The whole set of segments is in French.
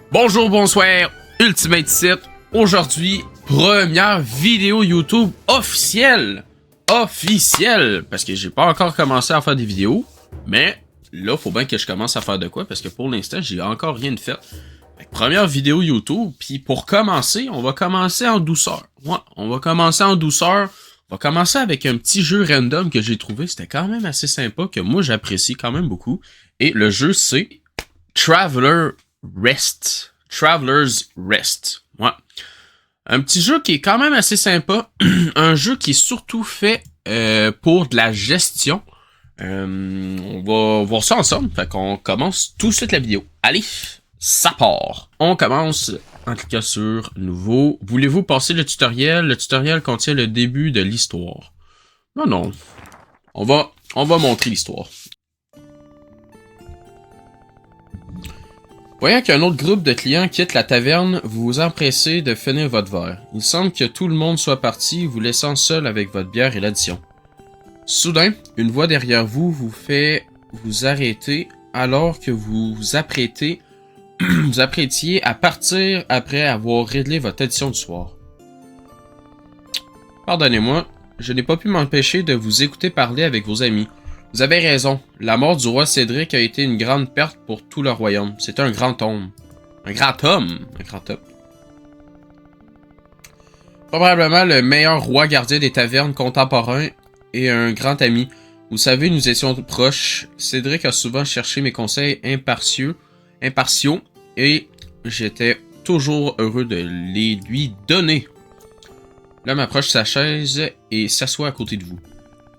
Bonjour, bonsoir, Ultimate Sith. Aujourd'hui, première vidéo YouTube officielle. Officielle. Parce que j'ai pas encore commencé à faire des vidéos. Mais là, faut bien que je commence à faire de quoi. Parce que pour l'instant, j'ai encore rien de fait. Première vidéo YouTube. Puis pour commencer, on va commencer en douceur. Ouais, on va commencer en douceur. On va commencer avec un petit jeu random que j'ai trouvé. C'était quand même assez sympa. Que moi, j'apprécie quand même beaucoup. Et le jeu, c'est Traveler's Rest. Ouais. Un petit jeu qui est quand même assez sympa. Un jeu qui est surtout fait pour de la gestion. On va voir ça ensemble. Fait qu'on commence tout de suite la vidéo. Allez, ça part. On commence en cliquant sur Nouveau. Voulez-vous passer le tutoriel? Le tutoriel contient le début de l'histoire. Non. On va montrer l'histoire. Voyant qu'un autre groupe de clients quitte la taverne, vous vous empressez de finir votre verre. Il semble que tout le monde soit parti, vous laissant seul avec votre bière et l'addition. Soudain, une voix derrière vous vous fait vous arrêter alors que vous vous apprêtiez à partir après avoir réglé votre addition du soir. Pardonnez-moi, je n'ai pas pu m'empêcher de vous écouter parler avec vos amis. Vous avez raison, la mort du roi Cédric a été une grande perte pour tout le royaume. C'est un grand homme. Un grand homme. Probablement le meilleur roi gardien des tavernes contemporains et un grand ami. Vous savez, nous étions proches. Cédric a souvent cherché mes conseils impartiaux et j'étais toujours heureux de les lui donner. L'homme approche sa chaise et s'assoit à côté de vous.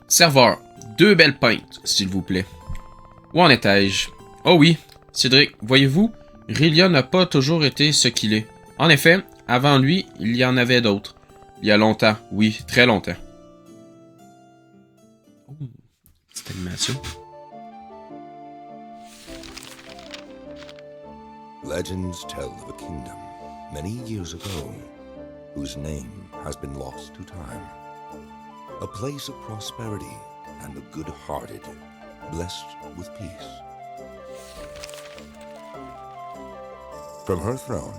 Serveur, 2 belles pintes, s'il vous plaît. Où en étais-je? Oh oui, Cédric, voyez-vous, Rillia n'a pas toujours été ce qu'il est. En effet, avant lui, il y en avait d'autres. Il y a longtemps, oui, très longtemps. Oh, petite animation. Legends tell of a kingdom many years ago whose name has been lost to time. A place of prosperity and the good-hearted, blessed with peace. From her throne,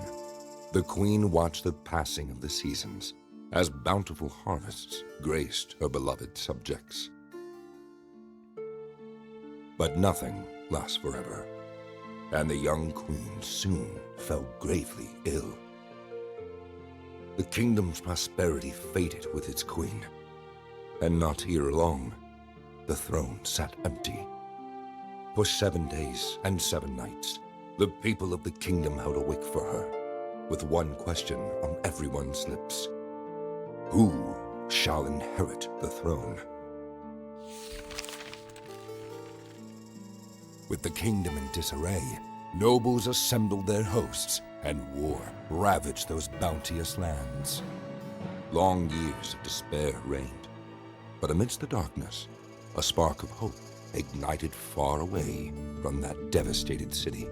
the queen watched the passing of the seasons as bountiful harvests graced her beloved subjects. But nothing lasts forever, and the young queen soon fell gravely ill. The kingdom's prosperity faded with its queen, and not here long. The throne sat empty. For 7 days and 7 nights, the people of the kingdom held a wake for her, with one question on everyone's lips. Who shall inherit the throne? With the kingdom in disarray, nobles assembled their hosts, and war ravaged those bounteous lands. Long years of despair reigned, but amidst the darkness, a spark of hope ignited far away from that devastated city.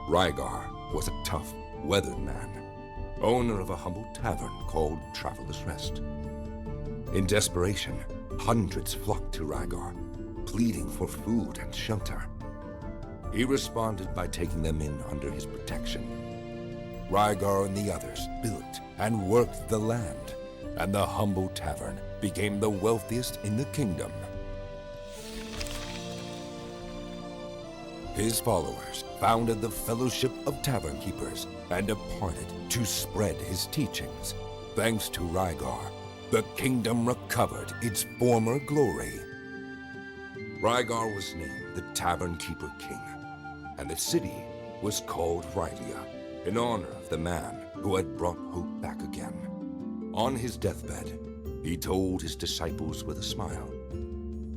Rygar was a tough, weathered man, owner of a humble tavern called Traveler's Rest. In desperation, hundreds flocked to Rygar, pleading for food and shelter. He responded by taking them in under his protection. Rygar and the others built and worked the land, and the humble tavern became the wealthiest in the kingdom. His followers founded the Fellowship of Tavern Keepers and departed to spread his teachings. Thanks to Rygar, the kingdom recovered its former glory. Rygar was named the Tavern Keeper King, and the city was called Rylea, in honor of the man who had brought hope back again. On his deathbed, he told his disciples with a smile,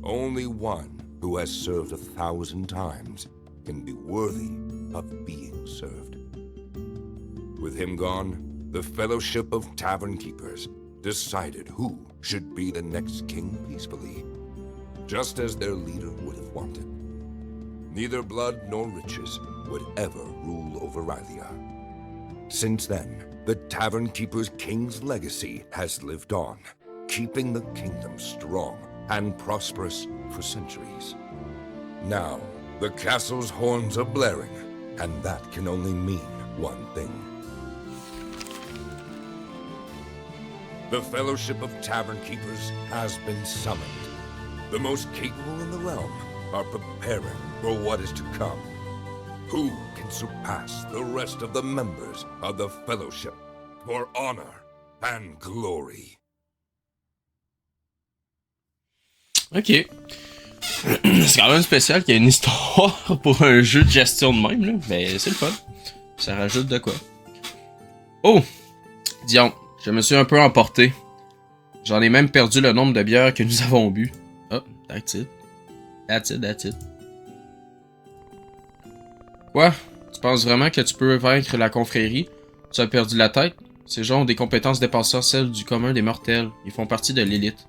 "Only one who has served 1,000 times can be worthy of being served." With him gone, the Fellowship of Tavern Keepers decided who should be the next king peacefully, just as their leader would have wanted. Neither blood nor riches would ever rule over Rylea. Since then, the Tavern Keeper's king's legacy has lived on, keeping the kingdom strong and prosperous for centuries. Now, The castle's horns are blaring, and that can only mean one thing. The Fellowship of Tavern Keepers has been summoned. The most capable in the realm are preparing for what is to come. Who can surpass the rest of the members of the Fellowship for honor and glory? Ok. C'est quand même spécial qu'il y ait une histoire pour un jeu de gestion de même, là. Mais c'est le fun. Ça rajoute de quoi. Oh! Dion, je me suis un peu emporté. J'en ai même perdu le nombre de bières que nous avons bu. Oh, that's it. That's it. Quoi? Tu penses vraiment que tu peux vaincre la confrérie? Tu as perdu la tête? Ces gens ont des compétences dépassant celles du commun des mortels. Ils font partie de l'élite.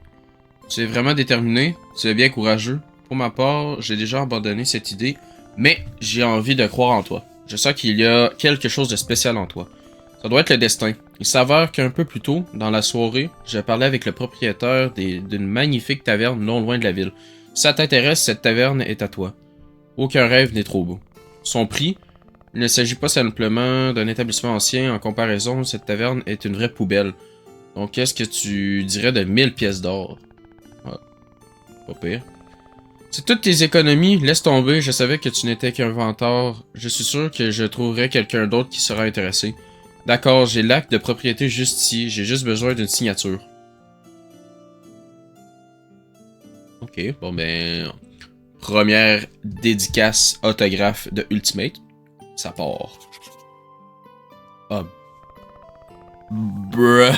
Tu es vraiment déterminé? Tu es bien courageux? Pour ma part, j'ai déjà abandonné cette idée, mais j'ai envie de croire en toi. Je sens qu'il y a quelque chose de spécial en toi. Ça doit être le destin. Il s'avère qu'un peu plus tôt, dans la soirée, je parlais avec le propriétaire d'une magnifique taverne non loin de la ville. Si ça t'intéresse, cette taverne est à toi. Aucun rêve n'est trop beau. Son prix? Il ne s'agit pas simplement d'un établissement ancien. En comparaison, cette taverne est une vraie poubelle. Donc, qu'est-ce que tu dirais de 1000 pièces d'or? Ah, pas pire. C'est toutes tes économies, laisse tomber, je savais que tu n'étais qu'un venteur. Je suis sûr que je trouverai quelqu'un d'autre qui sera intéressé. D'accord, j'ai l'acte de propriété juste ici, j'ai juste besoin d'une signature. Ok, bon ben... Première dédicace autographe de Ultimate. Ça part. Ah. Bruh.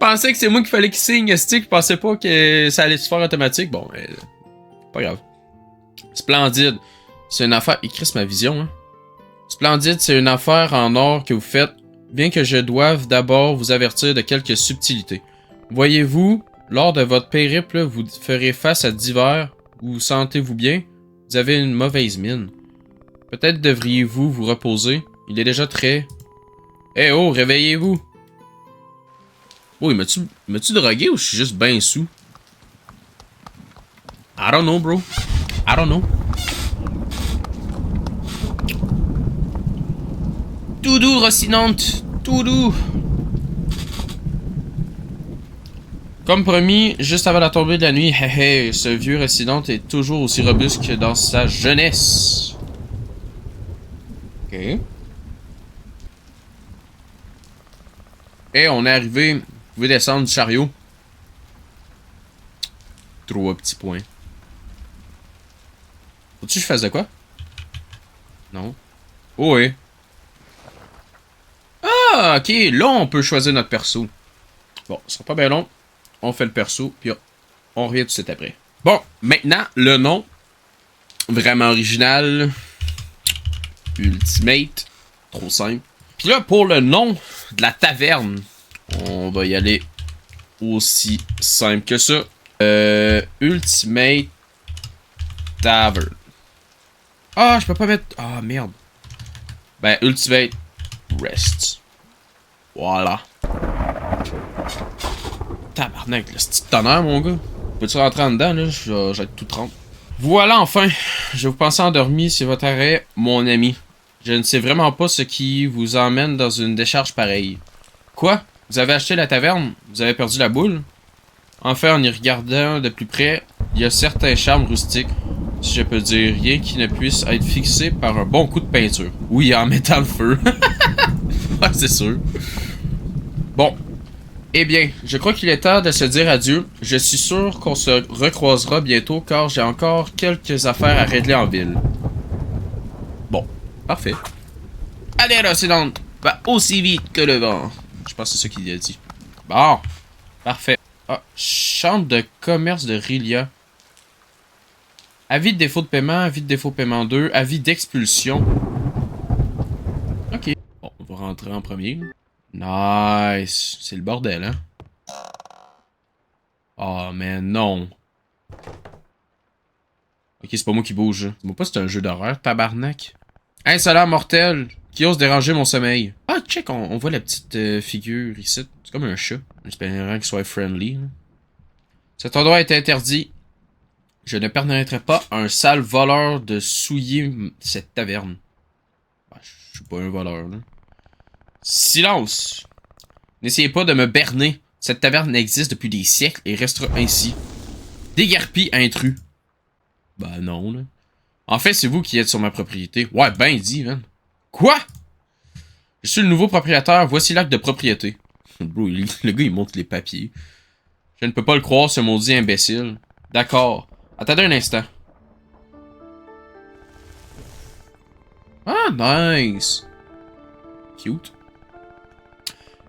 Je pensais que c'est moi qu'il fallait qu'il signe, stick. Je pensais pas que ça allait se faire automatique. Bon, mais... pas grave. Splendide. C'est une affaire... Écris ma vision, hein. Splendide, c'est une affaire en or que vous faites, bien que je doive d'abord vous avertir de quelques subtilités. Voyez-vous, lors de votre périple, vous ferez face à divers. Vous sentez-vous bien? Vous avez une mauvaise mine. Peut-être devriez-vous vous reposer. Il est déjà très... Eh oh, réveillez-vous! Oh, il m'a-tu drogué ou je suis juste ben sous? I don't know, bro. I don't know. Tout doux, Rocinante. Tout doux. Comme promis, juste avant la tombée de la nuit, hé hé, ce vieux Rocinante est toujours aussi robuste que dans sa jeunesse. Ok. Et on est arrivé. Vous pouvez descendre du chariot. 3 petits points. Faut-tu que je fasse de quoi? Non. Oh oui. Ah, ok. Là, on peut choisir notre perso. Bon, ce sera pas bien long. On fait le perso, puis on revient tout de suite après. Bon, maintenant, le nom. Vraiment original. Ultimate. Trop simple. Puis là, pour le nom de la taverne, on va y aller aussi simple que ça. Ultimate Tavern. Ah, je peux pas mettre... Ah, merde. Ben, Ultimate Rest. Voilà. Tabarnak, le petit tonnerre, mon gars. Peux-tu rentrer en dedans, là? Je vais être tout trempe. Voilà, enfin. Je vous pensais endormi sur votre arrêt, mon ami. Je ne sais vraiment pas ce qui vous emmène dans une décharge pareille. Quoi? Vous avez acheté la taverne? Vous avez perdu la boule? Enfin, en y regardant de plus près, il y a certains charmes rustiques, si je peux dire, rien qui ne puisse être fixé par un bon coup de peinture. Oui, en mettant le feu. Ouais, c'est sûr. Bon. Eh bien, je crois qu'il est temps de se dire adieu. Je suis sûr qu'on se recroisera bientôt car j'ai encore quelques affaires à régler en ville. Bon, parfait. Allez, Rocinante, va aussi vite que le vent. Je pense que c'est ça qu'il a dit. Bon, parfait. Ah, chambre de commerce de Rilia. Avis de défaut de paiement, avis de défaut de paiement 2, avis d'expulsion. Ok. Bon, on va rentrer en premier. Nice. C'est le bordel, hein? Oh, mais non. Ok, c'est pas moi qui bouge. Dis-moi pas c'est un jeu d'horreur, tabarnak. Insolent mortel qui ose déranger mon sommeil. Ah, check, on voit la petite figure ici. C'est comme un chat. J'espère qu'il soit friendly. Hein. Cet endroit est interdit. Je ne permettrai pas à un sale voleur de souiller cette taverne. Ben, je suis pas un voleur, là. Silence! N'essayez pas de me berner. Cette taverne existe depuis des siècles et restera ainsi. Déguerpi intrus. Ben non, là. En fait, c'est vous qui êtes sur ma propriété. Ouais, ben dit, man. Quoi? Je suis le nouveau propriétaire, voici l'acte de propriété. Bro, le gars, il montre les papiers. Je ne peux pas le croire, ce maudit imbécile. D'accord. Attendez un instant. Ah, nice. Cute.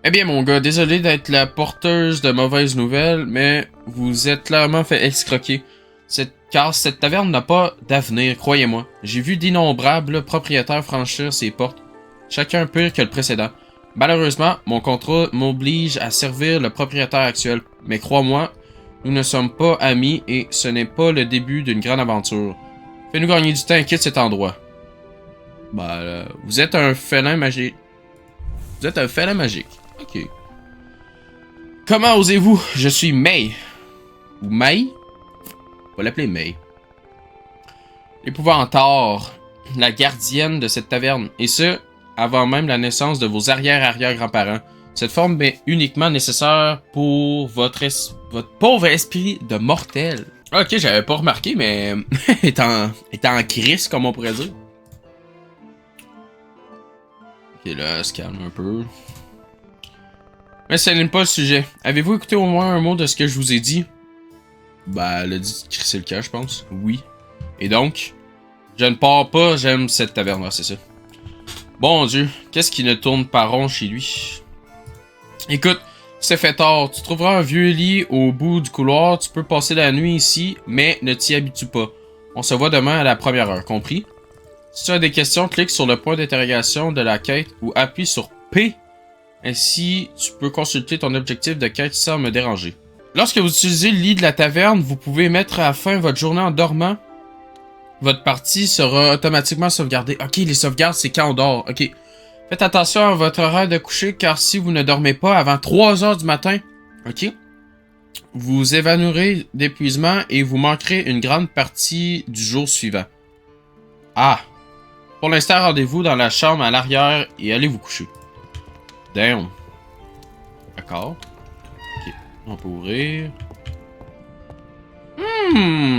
Eh bien, mon gars, désolé d'être la porteuse de mauvaises nouvelles, mais vous êtes clairement fait escroquer. Car cette taverne n'a pas d'avenir, croyez-moi. J'ai vu d'innombrables propriétaires franchir ses portes, chacun pire que le précédent. Malheureusement, mon contrat m'oblige à servir le propriétaire actuel, mais crois-moi, nous ne sommes pas amis et ce n'est pas le début d'une grande aventure. Fais-nous gagner du temps et quitte cet endroit. Vous êtes un félin magique. Vous êtes un félin magique. Ok. Comment osez-vous? Je suis May. Ou May? On va l'appeler May. L'épouvantaire, la gardienne de cette taverne, et ce, avant même la naissance de vos arrière-arrière-grands-parents. Cette forme est uniquement nécessaire pour votre pauvre esprit de mortel. Ok, j'avais pas remarqué, mais est en crise, comme on pourrait dire. Ok, là, se calme un peu. Mais ce n'est pas le sujet. Avez-vous écouté au moins un mot de ce que je vous ai dit? Elle a dit de crisser le camp, je pense. Oui. Et donc, je ne pars pas, j'aime cette taverne-là, c'est ça. Bon Dieu, qu'est-ce qui ne tourne pas rond chez lui? Écoute, c'est fait tard. Tu trouveras un vieux lit au bout du couloir. Tu peux passer la nuit ici, mais ne t'y habitue pas. On se voit demain à la première heure, compris? Si tu as des questions, clique sur le point d'interrogation de la quête ou appuie sur P. Ainsi, tu peux consulter ton objectif de quête sans me déranger. Lorsque vous utilisez le lit de la taverne, vous pouvez mettre à fin votre journée en dormant. Votre partie sera automatiquement sauvegardée. Ok, les sauvegardes, c'est quand on dort. Ok. Faites attention à votre horaire de coucher, car si vous ne dormez pas avant 3 heures du matin, ok, vous évanouirez d'épuisement et vous manquerez une grande partie du jour suivant. Ah. Pour l'instant, rendez-vous dans la chambre à l'arrière et allez vous coucher. Damn. D'accord. Ok. On peut ouvrir.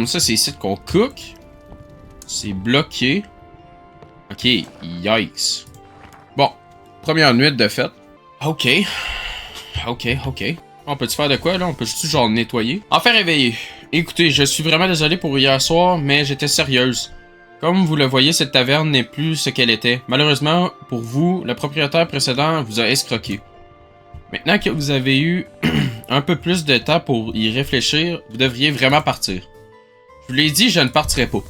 Ça c'est ici qu'on cook. C'est bloqué. Ok, yikes. Bon, première nuit de fête. Ok. On peut-tu faire de quoi là? On peut juste genre nettoyer? Enfin réveillé. Écoutez, je suis vraiment désolé pour hier soir, mais j'étais sérieuse. Comme vous le voyez, cette taverne n'est plus ce qu'elle était. Malheureusement, pour vous, le propriétaire précédent vous a escroqué. Maintenant que vous avez eu un peu plus de temps pour y réfléchir, vous devriez vraiment partir. Je vous l'ai dit, je ne partirai pas.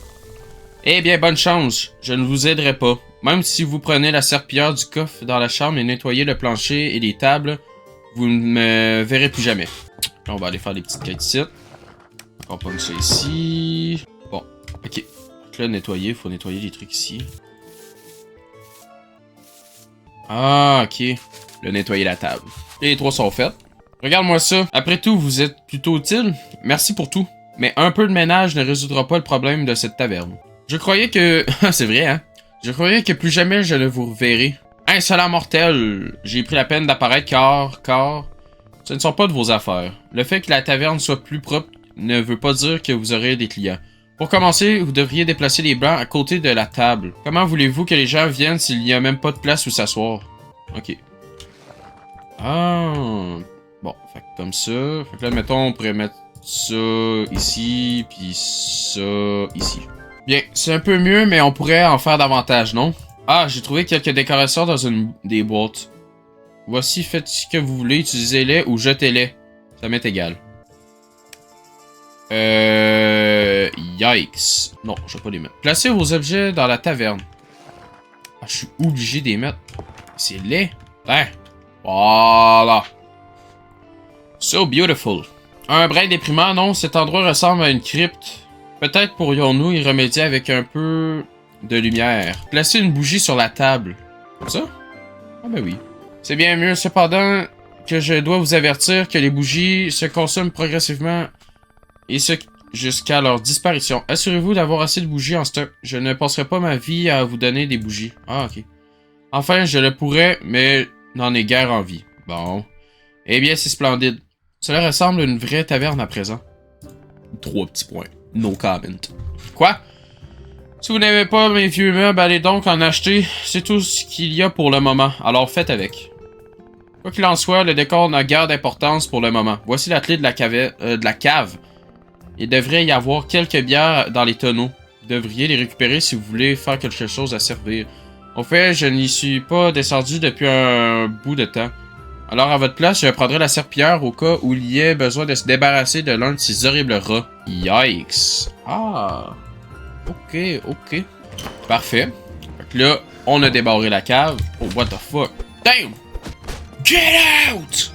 Eh bien, bonne chance, je ne vous aiderai pas. Même si vous prenez la serpillière du coffre dans la chambre et nettoyez le plancher et les tables, vous ne me verrez plus jamais. Là, on va aller faire des petites quêtes ici. On pogne ça ici. Bon, ok. Donc là, nettoyer, faut nettoyer les trucs ici. Ah, ok. Là, nettoyer la table. Et les 3 sont faites. Regarde-moi ça. Après tout, vous êtes plutôt utile. Merci pour tout. Mais un peu de ménage ne résoudra pas le problème de cette taverne. Je croyais que... c'est vrai, hein? Je croyais que plus jamais je ne vous reverrai. Insolent mortel! J'ai pris la peine d'apparaître car... Ce ne sont pas de vos affaires. Le fait que la taverne soit plus propre ne veut pas dire que vous aurez des clients. Pour commencer, vous devriez déplacer les blancs à côté de la table. Comment voulez-vous que les gens viennent s'il n'y a même pas de place où s'asseoir? Ok. Ah... Bon, fait que comme ça... Fait que là, mettons, on pourrait mettre ça ici, puis ça ici. Bien, c'est un peu mieux, mais on pourrait en faire davantage, non? Ah, j'ai trouvé quelques décorations dans une des boîtes. Voici, faites ce que vous voulez, utilisez-les ou jetez-les. Ça m'est égal. Yikes. Non, je vais pas les mettre. Placez vos objets dans la taverne. Ah, je suis obligé de les mettre. C'est laid. Hein? Voilà. So beautiful. Un brin déprimant, non? Cet endroit ressemble à une crypte. Peut-être pourrions-nous y remédier avec un peu de lumière. Placez une bougie sur la table. Comme ça? Ah ben oui. C'est bien mieux, cependant, que je dois vous avertir que les bougies se consomment progressivement et ce jusqu'à leur disparition. Assurez-vous d'avoir assez de bougies en stock. Je ne passerai pas ma vie à vous donner des bougies. Ah, ok. Enfin, je le pourrais, mais n'en ai guère envie. Bon. Eh bien, c'est splendide. Cela ressemble à une vraie taverne à présent. 3 petits points. No comment. Quoi? Si vous n'avez pas mes vieux meubles, allez donc en acheter. C'est tout ce qu'il y a pour le moment. Alors faites avec. Quoi qu'il en soit, le décor n'a guère d'importance pour le moment. Voici la clé de la cave. Il devrait y avoir quelques bières dans les tonneaux. Vous devriez les récupérer si vous voulez faire quelque chose à servir. Au fait, je n'y suis pas descendu depuis un bout de temps. Alors à votre place, je prendrai la serpillière au cas où il y ait besoin de se débarrasser de l'un de ces horribles rats. Yikes. Ah. Ok, ok. Parfait. Fait que là, on a débarré la cave. Oh, what the fuck. Damn! Get out!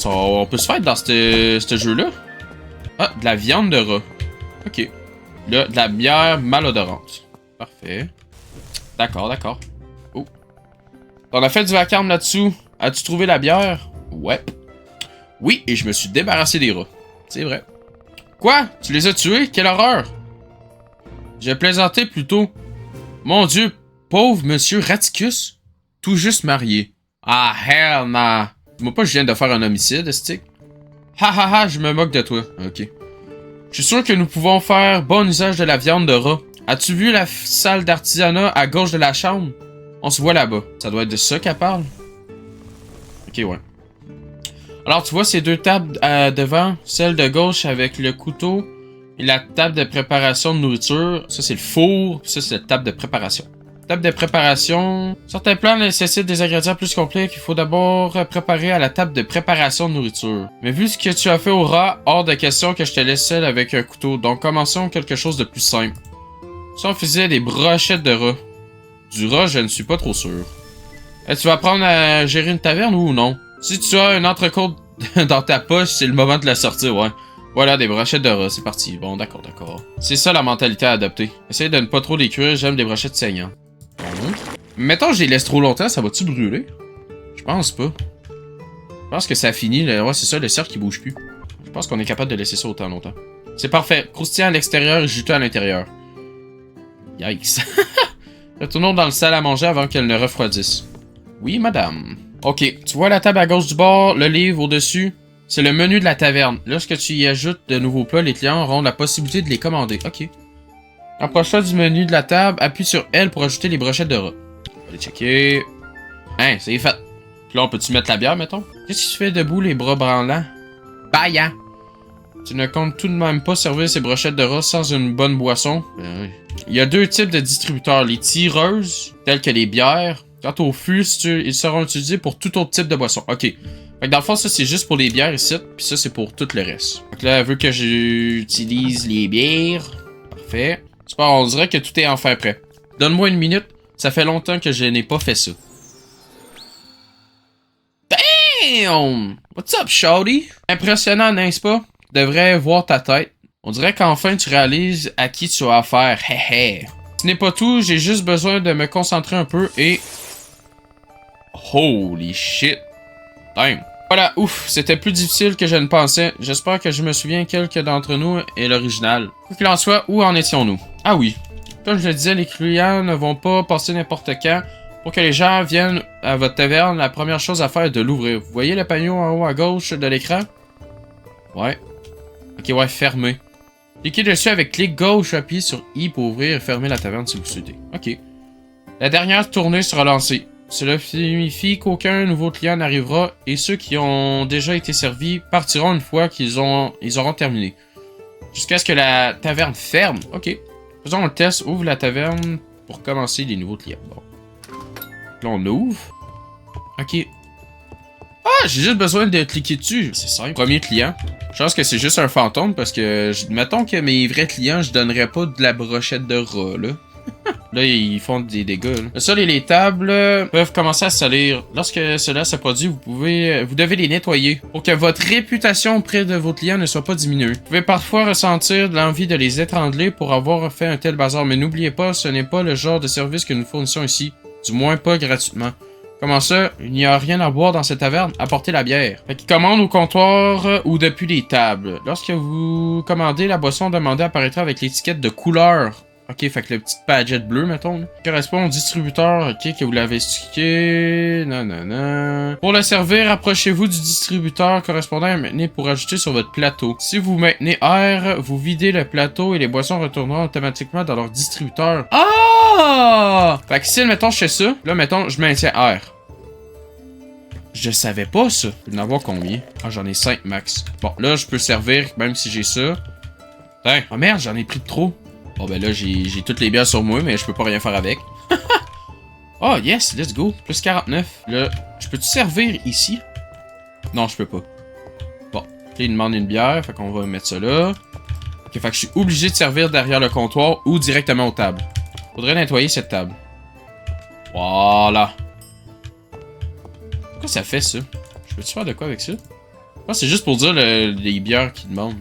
On peut se faire dans ce jeu-là? Ah, de la viande de rat. Ok. Là, de la bière malodorante. Parfait. D'accord, d'accord. Oh. On a fait du vacarme là-dessous. As-tu trouvé la bière? Ouais. Oui, et je me suis débarrassé des rats. C'est vrai. Quoi? Tu les as tués? Quelle horreur! J'ai plaisanté plutôt. Mon Dieu, pauvre monsieur Raticus. Tout juste marié. Ah, hell nah. Dis-moi pas que je viens de faire un homicide, stick. Ha ha ha, je me moque de toi. Ok. Je suis sûr que nous pouvons faire bon usage de la viande de rat. As-tu vu la salle d'artisanat à gauche de la chambre? On se voit là-bas. Ça doit être de ça qu'elle parle. Ok, ouais. Alors, tu vois ces deux tables devant. Celle de gauche avec le couteau et la table de préparation de nourriture. Ça, c'est le four. Puis ça, c'est la table de préparation. Table de préparation. Certains plats nécessitent des ingrédients plus complets qu'il faut d'abord préparer à la table de préparation de nourriture. Mais vu ce que tu as fait au rat, hors de question que je te laisse seul avec un couteau. Donc commençons quelque chose de plus simple. Si on faisait des brochettes de rat. Du rat, je ne suis pas trop sûr. Tu vas apprendre à gérer une taverne ou non? Si tu as une entrecôte dans ta poche, c'est le moment de la sortir, ouais. Voilà, des brochettes de rat, c'est parti. Bon, d'accord, d'accord. C'est ça la mentalité à adopter. Essaye de ne pas trop les cuire, j'aime des brochettes saignantes. Bon. Mettons que je les laisse trop longtemps, ça va-tu brûler? Je pense pas. Je pense que ça finit, ouais, c'est ça, le cercle qui bouge plus. Je pense qu'on est capable de laisser ça autant longtemps. C'est parfait. Croustillant à l'extérieur et juteux à l'intérieur. Yikes. Retournons dans le salle à manger avant qu'elle ne refroidisse. Oui, madame. Ok, tu vois la table à gauche du bord, le livre au-dessus? C'est le menu de la taverne. Lorsque tu y ajoutes de nouveaux plats, les clients auront la possibilité de les commander. Ok. Approche-toi du menu de la table, appuie sur L pour ajouter les brochettes de rat. Allez checker. Hein, c'est fait. Puis là, on peut-tu mettre la bière, mettons? Qu'est-ce que tu fais debout, les bras branlants? Baillant. Tu ne comptes tout de même pas servir ces brochettes de rat sans une bonne boisson? Ben oui. Il y a deux types de distributeurs. Les tireuses, telles que les bières. Quant aux fûts, ils seront utilisés pour tout autre type de boisson. Ok. Fait que dans le fond, ça, c'est juste pour les bières ici. Puis ça, c'est pour tout le reste. Donc là, elle veut que j'utilise les bières. Parfait. Super, on dirait que tout est enfin prêt. Donne-moi une minute. Ça fait longtemps que je n'ai pas fait ça. Damn! What's up, shawty? Impressionnant, n'est-ce pas? Tu devrais voir ta tête. On dirait qu'enfin tu réalises à qui tu as affaire. Hé hé. Ce n'est pas tout, j'ai juste besoin de me concentrer un peu et... Holy shit. Damn. Voilà, ouf, c'était plus difficile que je ne pensais. J'espère que je me souviens quelques d'entre nous est l'original. Quoi qu'il en soit, où en étions-nous? Ah oui. Comme je le disais, les clients ne vont pas passer n'importe quand. Pour que les gens viennent à votre taverne, la première chose à faire est de l'ouvrir. Vous voyez le panneau en haut à gauche de l'écran? Ouais. Ok, ouais, fermé. Cliquez dessus avec clic gauche, appuyez sur I pour ouvrir et fermer la taverne si vous souhaitez. Ok. La dernière tournée sera lancée. Cela signifie qu'aucun nouveau client n'arrivera et ceux qui ont déjà été servis partiront une fois qu'ils auront terminé. Jusqu'à ce que la taverne ferme. Ok. Faisons le test. Ouvre la taverne pour commencer les nouveaux clients. Bon. Là, on ouvre. Ok. Ah, j'ai juste besoin de cliquer dessus. C'est simple. Premier client. Je pense que c'est juste un fantôme parce que, mettons que mes vrais clients, je donnerais pas de la brochette de rat, là. Là, ils font des dégâts. Là. Le sol et les tables peuvent commencer à salir. Lorsque cela se produit, vous devez les nettoyer pour que votre réputation auprès de vos clients ne soit pas diminuée. Vous pouvez parfois ressentir de l'envie de les étrangler pour avoir fait un tel bazar, mais n'oubliez pas, ce n'est pas le genre de service que nous fournissons ici. Du moins pas gratuitement. Comment ça? Il n'y a rien à boire dans cette taverne? Apportez la bière. Fait qu'il commande au comptoir ou depuis les tables. Lorsque vous commandez, la boisson demandée apparaîtra avec l'étiquette de couleur. Ok, fait que le petit padget bleu, mettons, là, correspond au distributeur, ok, que vous l'avez stické. Non. Pour le servir, approchez-vous du distributeur correspondant et maintenez pour ajouter sur votre plateau. Si vous maintenez R, vous videz le plateau et les boissons retourneront automatiquement dans leur distributeur. Ah! Fait que si, mettons, je fais ça, là, mettons, je maintiens R. Je savais pas ça. Je peux en avoir combien? Ah, j'en ai 5 max. Bon, là, je peux servir, même si j'ai ça. Putain, oh merde, j'en ai pris de trop. Bon, ben là, j'ai toutes les bières sur moi, mais je peux pas rien faire avec. Oh, yes, let's go. Plus 49. Là, je peux-tu servir ici? Non, je peux pas. Bon, là, il demande une bière, fait qu'on va mettre ça là. Ok, fait que je suis obligé de servir derrière le comptoir ou directement aux tables. Faudrait nettoyer cette table. Voilà. Pourquoi ça fait ça? Je peux-tu faire de quoi avec ça? Ah, c'est juste pour dire les bières qu'ils demandent.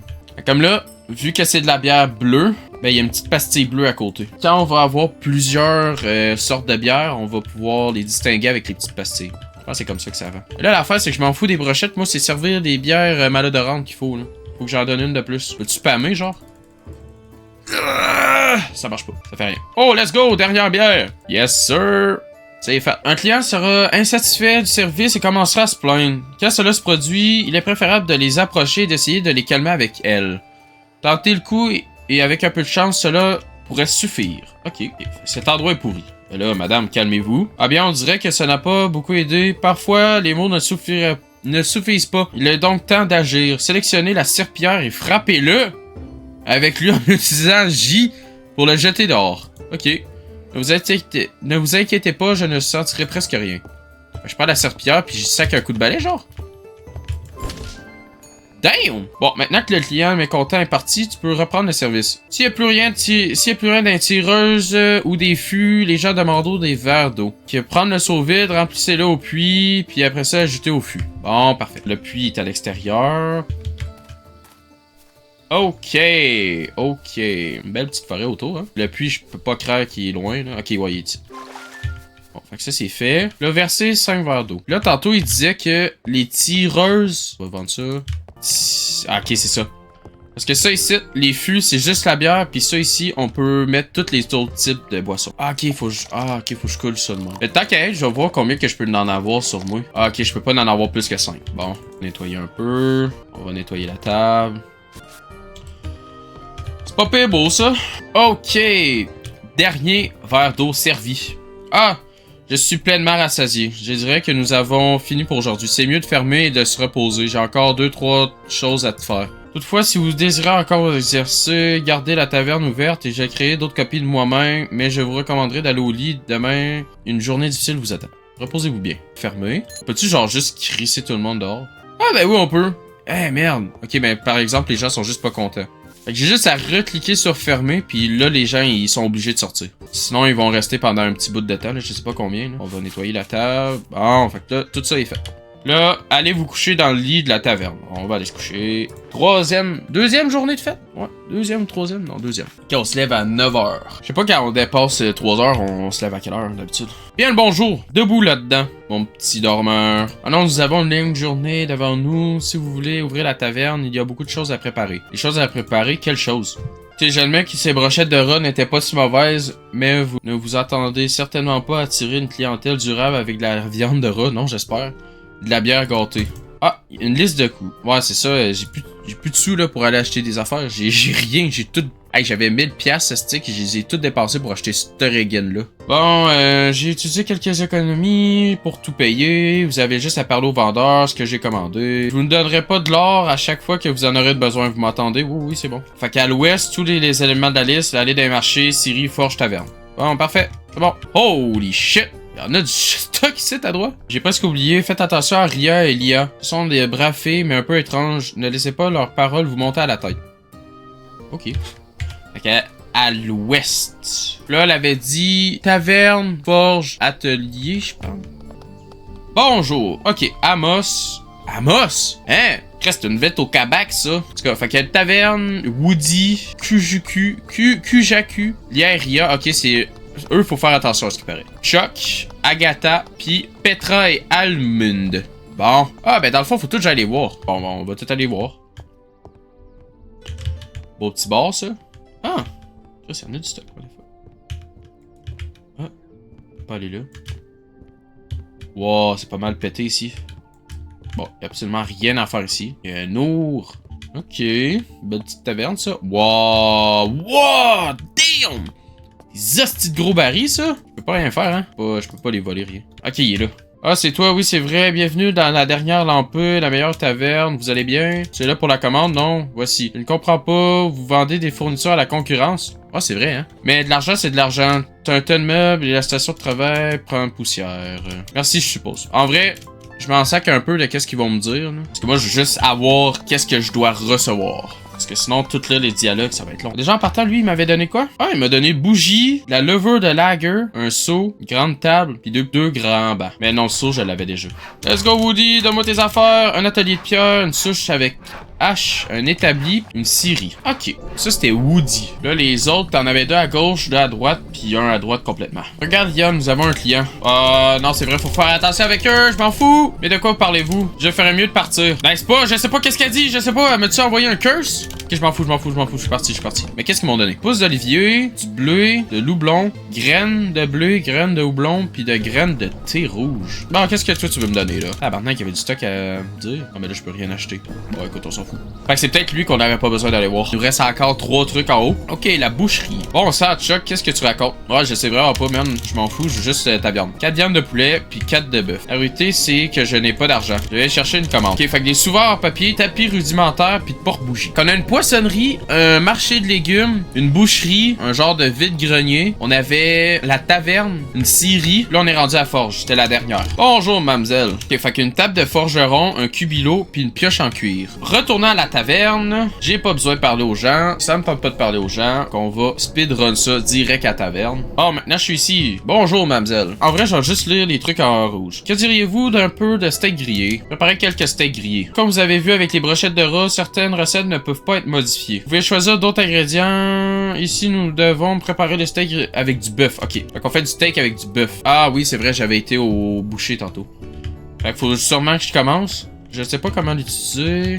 Comme là, vu que c'est de la bière bleue, ben il y a une petite pastille bleue à côté. Quand on va avoir plusieurs sortes de bières, on va pouvoir les distinguer avec les petites pastilles. Je pense que c'est comme ça que ça va. Et là, l'affaire, c'est que je m'en fous des brochettes. Moi, c'est servir des bières malodorantes qu'il faut, là. Faut que j'en donne une de plus. Peux-tu spammer, genre? Ça marche pas. Ça fait rien. Oh, let's go! Dernière bière! Yes, sir! C'est fait. Un client sera insatisfait du service et commencera à se plaindre. Quand cela se produit, il est préférable de les approcher et d'essayer de les calmer avec elle. Tentez le coup et avec un peu de chance, cela pourrait suffire. Ok, cet endroit est pourri. Et là, madame, calmez-vous. Ah bien, on dirait que ça n'a pas beaucoup aidé. Parfois, les mots ne suffisent pas. Il est donc temps d'agir. Sélectionnez la serpillière et frappez-le avec lui en utilisant J pour le jeter dehors. Ok. Ne vous inquiétez pas, je ne sentirai presque rien. Je prends la serpillière puis je sac un coup de balai, genre. Damn! Bon, maintenant que le client mécontent est parti, tu peux reprendre le service. S'il n'y a plus rien d'un tireuse ou des fûts, les gens demanderont des verres d'eau. Prendre le seau vide, remplissez-le au puits, puis après ça, ajoutez au fût. Bon, parfait. Le puits est à l'extérieur. Ok. Une belle petite forêt autour, hein. Le puits, je peux pas croire qu'il est loin, là. Ok, ouais, il est ici. Bon, fait que ça, c'est fait. Là, verser 5 verres d'eau. Là, tantôt, il disait que les tireuses... On va vendre ça. Ah, ok, c'est ça. Parce que ça ici, les fûts, c'est juste la bière, puis ça ici, on peut mettre tous les autres types de boissons. Ah, ok, faut que je coule ça de moi. Mais tant qu'à être, je vais voir combien que je peux en avoir sur moi. Ah, ok, je peux pas en avoir plus que 5. Bon, nettoyer un peu. On va nettoyer la table. C'est pas pire beau, ça. Ok. Dernier verre d'eau servi. Ah! Je suis pleinement rassasié. Je dirais que nous avons fini pour aujourd'hui. C'est mieux de fermer et de se reposer. J'ai encore 2-3 choses à te faire. Toutefois, si vous désirez encore exercer, gardez la taverne ouverte et j'ai créé d'autres copies de moi-même, mais je vous recommanderais d'aller au lit. Demain, une journée difficile vous attend. Reposez-vous bien. Fermez. Peux-tu genre juste crisser tout le monde dehors? Ah ben oui, on peut. Eh merde. Ok, ben par exemple, les gens sont juste pas contents. Fait que j'ai juste à recliquer sur fermer, puis là, les gens, ils sont obligés de sortir. Sinon, ils vont rester pendant un petit bout de temps, là, je sais pas combien. Là. On va nettoyer la table. Bon, fait que là, tout ça est fait. Là, allez vous coucher dans le lit de la taverne. On va aller se coucher. Deuxième journée de fête? Ouais, deuxième. Ok, on se lève à 9h. Je sais pas quand on dépasse 3h, on se lève à quelle heure d'habitude? Bien le bonjour, debout là-dedans, mon petit dormeur. Ah non, nous avons une longue journée devant nous. Si vous voulez ouvrir la taverne, il y a beaucoup de choses à préparer. Les choses à préparer, quelles choses? J'admets que ces brochettes de rat n'étaient pas si mauvaises, mais vous ne vous attendez certainement pas à attirer une clientèle durable avec de la viande de rat, non, j'espère. De la bière gâtée. Ah, une liste de coûts. Ouais, c'est ça, j'ai plus de sous là pour aller acheter des affaires. J'ai rien, j'ai tout... Hey, j'avais 1000 piastres, stick, et je les ai toutes dépensées pour acheter cette régane là. Bon, j'ai utilisé quelques économies pour tout payer. Vous avez juste à parler au vendeur ce que j'ai commandé. Je vous ne donnerai pas de l'or à chaque fois que vous en aurez besoin. Vous m'entendez? Oui, c'est bon. Fait qu'à l'ouest, tous les éléments de la liste, l'allée d'un marché, Syrie, Forge, Taverne. Bon, parfait. C'est bon. Holy shit! Y'en a du stock ici, à droite. J'ai presque oublié. Faites attention à Ria et Lia. Ce sont des braves filles, mais un peu étranges. Ne laissez pas leurs paroles vous monter à la tête. Ok. Fait que à l'ouest. Là, elle avait dit taverne, forge, atelier, je pense. Bonjour. Ok, Amos. Amos? Hein? Reste une bête au cabac, ça. En tout cas, fait qu'il y a taverne, Woody, Kujaku, Lia et Ria. Ok, c'est eux, faut faire attention à ce qui paraît. Chuck, Agatha, puis Petra et Almund. Bon. Ah, ben dans le fond, faut tout que j'aille les voir. Bon, on va tout aller voir. Beau petit bar, ça. Ah! Ça, y en a du stock, pour des fois. Ah. Pas aller là. Wow, c'est pas mal pété ici. Bon, y a absolument rien à faire ici. Y a un ours. Ok. Belle petite taverne, ça. Wow! Wow! Damn! Des hosties de gros barils, ça. Je peux pas rien faire, hein. Je peux pas les voler, rien. Ok, il est là. Ah, c'est toi, oui, c'est vrai. Bienvenue dans la dernière lampe, la meilleure taverne. Vous allez bien? C'est là pour la commande, non? Voici. Je ne comprends pas. Vous vendez des fournitures à la concurrence? Ah, c'est vrai, hein? Mais de l'argent, c'est de l'argent. T'as un tas de meubles et la station de travail prend poussière. Merci, je suppose. En vrai, je m'en sac un peu de qu'est-ce qu'ils vont me dire, là. Parce que moi, je veux juste avoir qu'est-ce que je dois recevoir. Parce que sinon, tout là, les dialogues, ça va être long. Déjà, en partant, lui, il m'avait donné quoi? Ah, il m'a donné bougie, la levure de lager, un seau, une grande table, puis deux grands bancs. Mais non, le seau, je l'avais déjà. Let's go, Woody, donne-moi tes affaires. Un atelier de pierre, une souche avec hache, un établi, une scierie. Ok, ça c'était Woody. Là, les autres, t'en avais deux à gauche, deux à droite, puis un à droite complètement. Regarde, Yann, nous avons un client. Non, c'est vrai, faut faire attention avec eux, je m'en fous. Mais de quoi parlez-vous? Je ferais mieux de partir. Ben, c'est pas, je sais pas qu'est-ce qu'elle dit, je sais pas, m'as-tu envoyé un curse? Ok, je m'en fous, je suis parti. Mais qu'est-ce qu'ils m'ont donné? Pousse d'olivier, du bleu, de loublon, graines de bleu, graines de houblon, puis de graines de thé rouge. Bon, qu'est-ce que toi tu veux me donner, là? Ah, maintenant qu'il y avait du stock à me dire. Non, mais là, je peux rien acheter. Bon, écoute, on s'en fout. Fait que c'est peut-être lui qu'on n'avait pas besoin d'aller voir. Il nous reste encore 3 trucs en haut. Ok, la boucherie. Bon, ça, Chuck, qu'est-ce que tu racontes? Ouais, je sais vraiment pas, man. Je m'en fous, je veux juste ta viande. 4 viandes de poulet, puis 4 de bœuf. La vérité, c'est que je n'ai pas d'argent. Je vais chercher une commande. Ok, fait que des souverains en papier, tapis rudimentaires, puis de porte-bougie. On a une poissonnerie, un marché de légumes, une boucherie, un genre de vide-grenier. On avait la taverne, une scierie. Là, on est rendu à forge. C'était la dernière. Bonjour, mademoiselle. Ok, fait qu'une table de forgeron, un cubilo, puis une pioche en cuir. Retournant à la taverne, j'ai pas besoin de parler aux gens. Ça me tente pas de parler aux gens. Qu'on va speedrun ça direct à la taverne. Oh, maintenant je suis ici. Bonjour, mademoiselle. En vrai, je vais juste lire les trucs en rouge. Que diriez-vous d'un peu de steak grillé? Préparez quelques steaks grillés. Comme vous avez vu avec les brochettes de rat, certaines recettes ne peuvent pas être modifiées. Vous pouvez choisir d'autres ingrédients. Ici, nous devons préparer le steak avec du bœuf. Ok. Fait qu'on fait du steak avec du bœuf. Ah oui, c'est vrai, j'avais été au boucher tantôt. Fait qu'il faut sûrement que je commence. Je sais pas comment l'utiliser.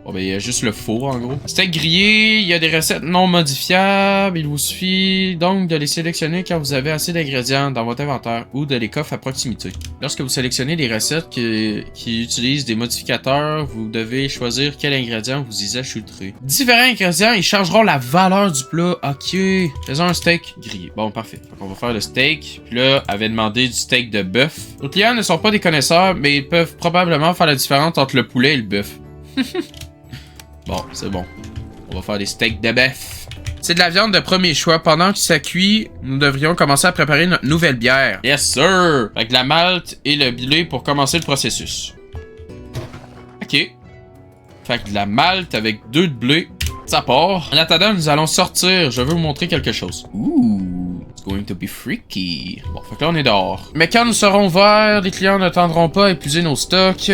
Bon, ben, il y a juste le four, en gros. Steak grillé, il y a des recettes non modifiables. Il vous suffit donc de les sélectionner quand vous avez assez d'ingrédients dans votre inventaire ou de les coffres à proximité. Lorsque vous sélectionnez des recettes qui utilisent des modificateurs, vous devez choisir quel ingrédient vous y ajouterez. Différents ingrédients, ils changeront la valeur du plat. Ok. Faisons un steak grillé. Bon, parfait. Donc, on va faire le steak. Puis là, elle avait demandé du steak de bœuf. Les clients ne sont pas des connaisseurs, mais ils peuvent probablement faire la différence entre le poulet et le bœuf. Bon, c'est bon. On va faire des steaks de bœuf. C'est de la viande de premier choix. Pendant que ça cuit, nous devrions commencer à préparer notre nouvelle bière. Yes, sir! Avec de la malt et le blé pour commencer le processus. Ok. Fait que de la malt avec 2 de blé. Ça part. En attendant, nous allons sortir. Je veux vous montrer quelque chose. Ouh. It's going to be freaky. Bon, fait que là, on est dehors. Mais quand nous serons verts, les clients n'attendront pas à épuiser nos stocks.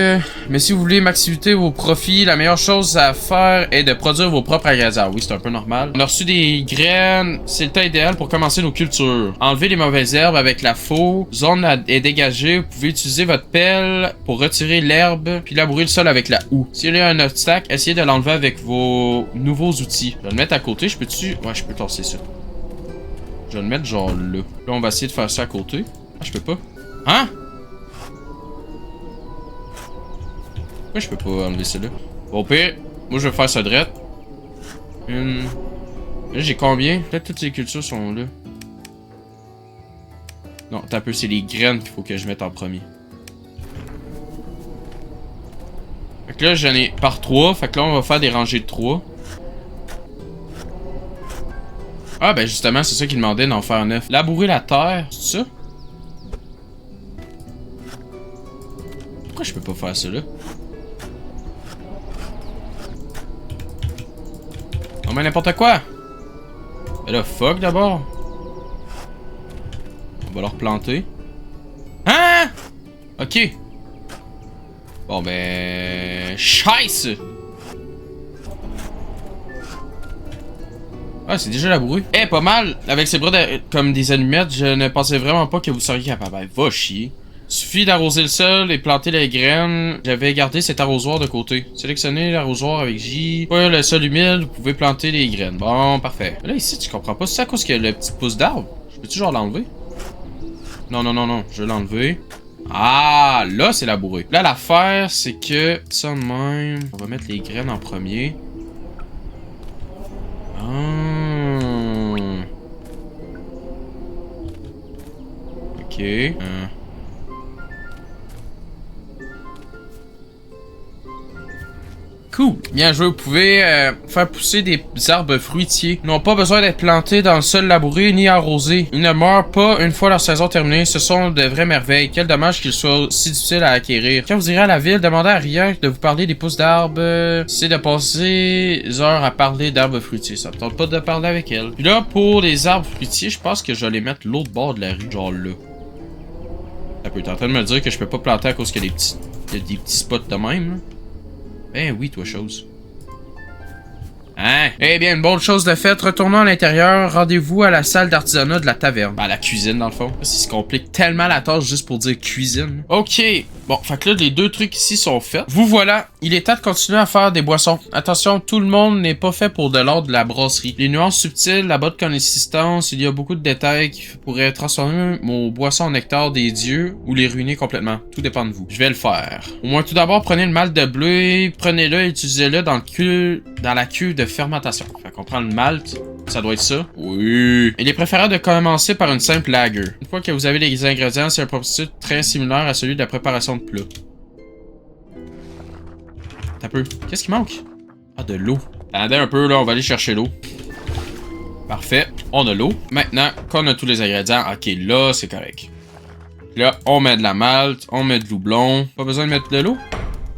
Mais si vous voulez maximiser vos profits, la meilleure chose à faire est de produire vos propres ingrédients. Oui, c'est un peu normal. On a reçu des graines. C'est le temps idéal pour commencer nos cultures. Enlevez les mauvaises herbes avec la faux. Zone est dégagée. Vous pouvez utiliser votre pelle pour retirer l'herbe, puis labourer le sol avec la houe. S'il y a un obstacle, essayez de l'enlever avec vos nouveaux outils. Je vais le mettre à côté. Je peux-tu? Ouais, je peux torser ça. Je vais le mettre genre là. Là, on va essayer de faire ça à côté. Ah, je peux pas. Hein? Pourquoi je peux pas enlever ça là? Bon, au pire, moi je vais faire ça drette. Là, j'ai combien? Peut-être toutes les cultures sont là. Non, t'as un peu, c'est les graines qu'il faut que je mette en premier. Fait que là, j'en ai par 3. Fait que là, on va faire des rangées de 3. Ah, ben justement, c'est ça qu'il demandait d'en faire 9. Labourer la terre, c'est ça? Pourquoi je peux pas faire ça là? Non, mais n'importe quoi! Ben là, fuck d'abord. On va leur planter. Hein? Ok. Bon, ben. Scheisse! Ah, c'est déjà labouré. Eh, pas mal. Avec ces bras comme des allumettes, je ne pensais vraiment pas que vous seriez capable. Va chier. Suffit d'arroser le sol et planter les graines. J'avais gardé cet arrosoir de côté. Sélectionnez l'arrosoir avec J. Pour le sol humide, vous pouvez planter les graines. Bon, parfait. Là, ici, tu comprends pas. C'est à cause qu'il y a le petit pouce d'arbre. Je peux toujours l'enlever? Non, non, non, non. Je vais l'enlever. Ah, là, c'est labouré. Là, l'affaire, c'est que... Ça de même... On va mettre les graines en premier. Ah. Ok. Cool. Bien joué, vous pouvez faire pousser des arbres fruitiers. Ils n'ont pas besoin d'être plantés dans le sol labouré ni arrosés. Ils ne meurent pas une fois leur saison terminée. Ce sont de vraies merveilles. Quel dommage qu'ils soient si difficiles à acquérir. Quand vous irez à la ville, demandez à Ria de vous parler des pousses d'arbres. C'est de passer des heures à parler d'arbres fruitiers. Ça me tente pas de parler avec elle. Puis là, pour les arbres fruitiers, je pense que je vais les mettre l'autre bord de la rue, genre là. Ça peut être en train de me dire que je peux pas planter à cause qu'il y a des petits spots de même, là. Ben oui, toi, chose. Hein? Eh bien, une bonne chose de faite. Retournons à l'intérieur. Rendez-vous à la salle d'artisanat de la taverne. À la cuisine, dans le fond. Ça se complique tellement la tâche juste pour dire cuisine. Ok. Bon, fait que là, les deux trucs ici sont faits. Vous voilà. Il est temps de continuer à faire des boissons. Attention, tout le monde n'est pas fait pour de l'art de la brasserie. Les nuances subtiles, la bonne consistance, il y a beaucoup de détails qui pourraient transformer mon boisson en nectar des dieux ou les ruiner complètement. Tout dépend de vous. Je vais le faire. Au moins, tout d'abord, prenez le malt de bleu, prenez-le et utilisez-le dans la cuve de fermentation. Fait qu'on prend le malt. Ça doit être ça. Oui. Il est préférable de commencer par une simple lager. Une fois que vous avez les ingrédients, c'est un processus très similaire à celui de la préparation de plat. T'as peu. Qu'est-ce qui manque? Ah, de l'eau. Attendez un peu, là, on va aller chercher l'eau. Parfait. On a l'eau. Maintenant qu'on a tous les ingrédients, ok, là, c'est correct. Là, on met de la malt, on met de l'houblon. Pas besoin de mettre de l'eau?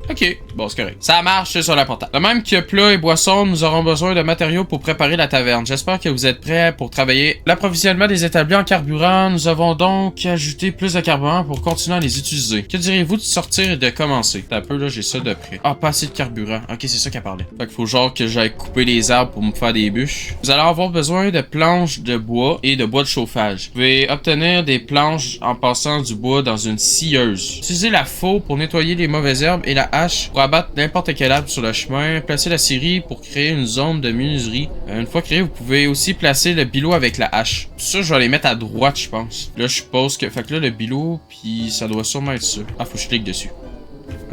Ok, bon, c'est correct. Ça marche, c'est sur l'important. De même que plats et boissons, nous aurons besoin de matériaux pour préparer la taverne. J'espère que vous êtes prêts pour travailler. L'approvisionnement des établis en carburant, nous avons donc ajouté plus de carburant pour continuer à les utiliser. Que diriez-vous de sortir et de commencer? T'as un peu, là, j'ai ça de près. Ah, pas assez de carburant. Ok, c'est ça qu'elle parlait. Fait qu'il faut genre que j'aille couper les arbres pour me faire des bûches. Vous allez avoir besoin de planches de bois et de bois de chauffage. Vous pouvez obtenir des planches en passant du bois dans une scieuse. Utilisez la faux pour nettoyer les mauvaises herbes et la hache pour abattre n'importe quel arbre sur le chemin. Placez la scierie pour créer une zone de menuiserie. Une fois créé, vous pouvez aussi placer le bilot avec la hache. Ça, je vais les mettre à droite, je pense. Là, je suppose que... Fait que là, le bilot, puis ça doit sûrement être ça. Ah, faut que je clique dessus.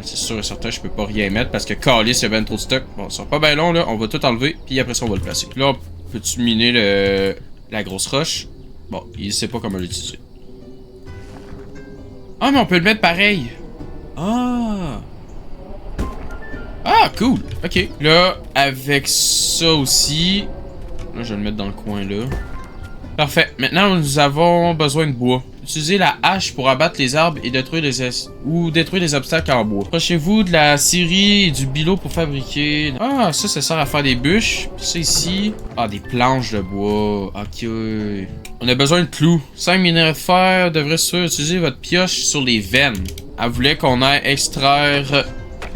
C'est sûr et certain, je peux pas rien mettre parce que calice, il y a ben trop de stock. Bon, ça sera pas bien long, là. On va tout enlever, puis après ça, on va le placer. Là, peux-tu miner la grosse roche? Bon, il sait pas comment l'utiliser. Ah, mais on peut le mettre pareil. Ah! Ah, cool! Ok. Là, avec ça aussi... Là, je vais le mettre dans le coin, là. Parfait. Maintenant, nous avons besoin de bois. Utilisez la hache pour abattre les arbres et détruire les obstacles en bois. Approchez-vous de la scierie et du bilot pour fabriquer... Ah, ça sert à faire des bûches. Puis ça ici... Ah, des planches de bois. Ok. On a besoin de clous. 5 minerais de fer. Devrez utiliser votre pioche sur les veines. Elle voulait qu'on aille extraire...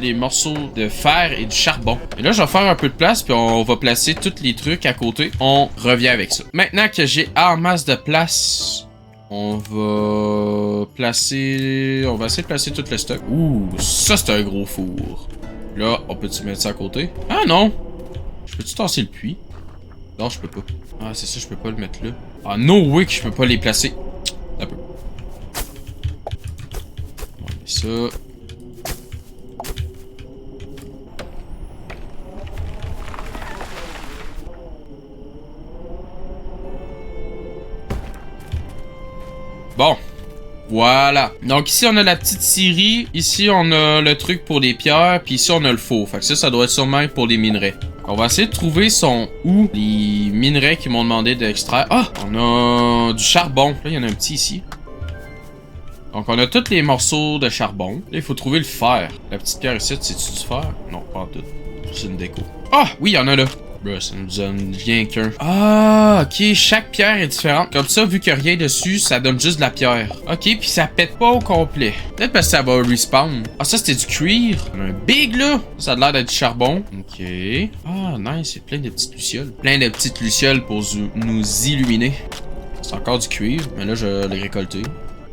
les morceaux de fer et du charbon. Et là, je vais faire un peu de place, puis on va placer tous les trucs à côté. On revient avec ça. Maintenant que j'ai en masse de place, on va placer... On va essayer de placer tout le stock. Ouh, ça, c'est un gros four. Là, on peut-tu mettre ça à côté? Ah non! Je peux-tu tasser le puits? Non, je peux pas. Ah, c'est ça, je peux pas le mettre là. Ah, no way que je peux pas les placer. Un peu. On va mettre ça... Bon, voilà. Donc ici, on a la petite scierie. Ici, on a le truc pour les pierres. Puis ici, on a le four. Fait que ça doit être sûrement pour les minerais. On va essayer de trouver où les minerais qu'ils m'ont demandé d'extraire. Ah, on a du charbon. Là, il y en a un petit ici. Donc, on a tous les morceaux de charbon. Là, il faut trouver le fer. La petite pierre ici, c'est-tu du fer? Non, pas en tout. C'est une déco. Ah, oui, il y en a là. Bruh, ça nous donne rien qu'un. Ah, ok, chaque pierre est différente. Comme ça, vu qu'il n'y a rien dessus, ça donne juste de la pierre. Ok, puis ça pète pas au complet. Peut-être parce que ça va respawn. Ah, ça c'était du cuir. On a un big là. Ça a l'air d'être du charbon. Ok. Ah, nice, c'est plein de petites lucioles. Plein de petites lucioles pour nous illuminer. C'est encore du cuir, mais là je l'ai récolté.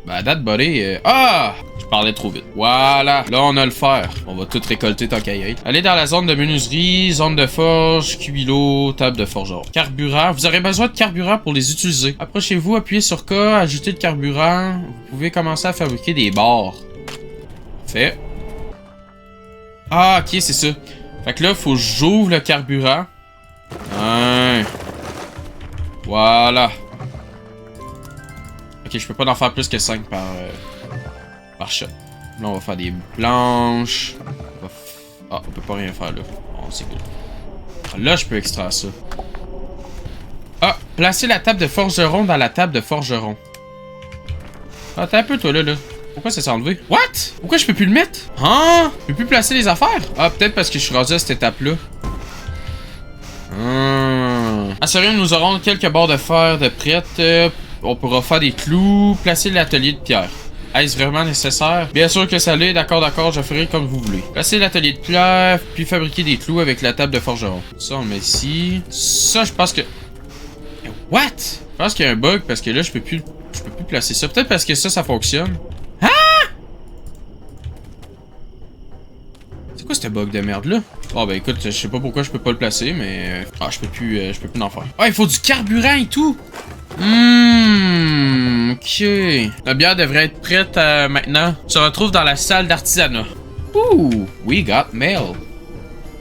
Ben, date body. Ah! Je parlais trop vite. Voilà. Là, on a le fer. On va tout récolter tant qu'à y être. Allez dans la zone de menuiserie, zone de forge, cubilot, table de forgeron. Carburant. Vous aurez besoin de carburant pour les utiliser. Approchez-vous, appuyez sur K, ajoutez le carburant. Vous pouvez commencer à fabriquer des barres. Fait. Ah, ok, c'est ça. Fait que là, faut que j'ouvre le carburant. Ouais. Voilà. Ok, je peux pas en faire plus que 5 par shot. Là, on va faire des planches. Ah, on peut pas rien faire là. Bon, c'est good. Ah, là, je peux extraire ça. Ah, placez la table de forgeron dans la table de forgeron. Ah, t'as un peu toi là. Pourquoi ça s'est enlevé? What? Pourquoi je peux plus le mettre? Hein? Je peux plus placer les affaires? Ah, peut-être parce que je suis rendu à cette étape-là. Assurez, nous aurons quelques barres de fer de prête. On pourra faire des clous, placer l'atelier de pierre. Est-ce vraiment nécessaire? Bien sûr que ça l'est, d'accord, je ferai comme vous voulez. Placer l'atelier de pierre, puis fabriquer des clous avec la table de forgeron. Ça, on le met ici. Ça, je pense que... What? Je pense qu'il y a un bug, parce que là, je peux plus placer ça. Peut-être parce que ça fonctionne. Ah! C'est quoi ce bug de merde, là? Oh, ben écoute, je sais pas pourquoi je peux pas le placer, mais... Ah, je peux plus en faire. Ah, il faut du carburant et tout! Ok. La bière devrait être prête maintenant. On se retrouve dans la salle d'artisanat. Ouh, we got mail.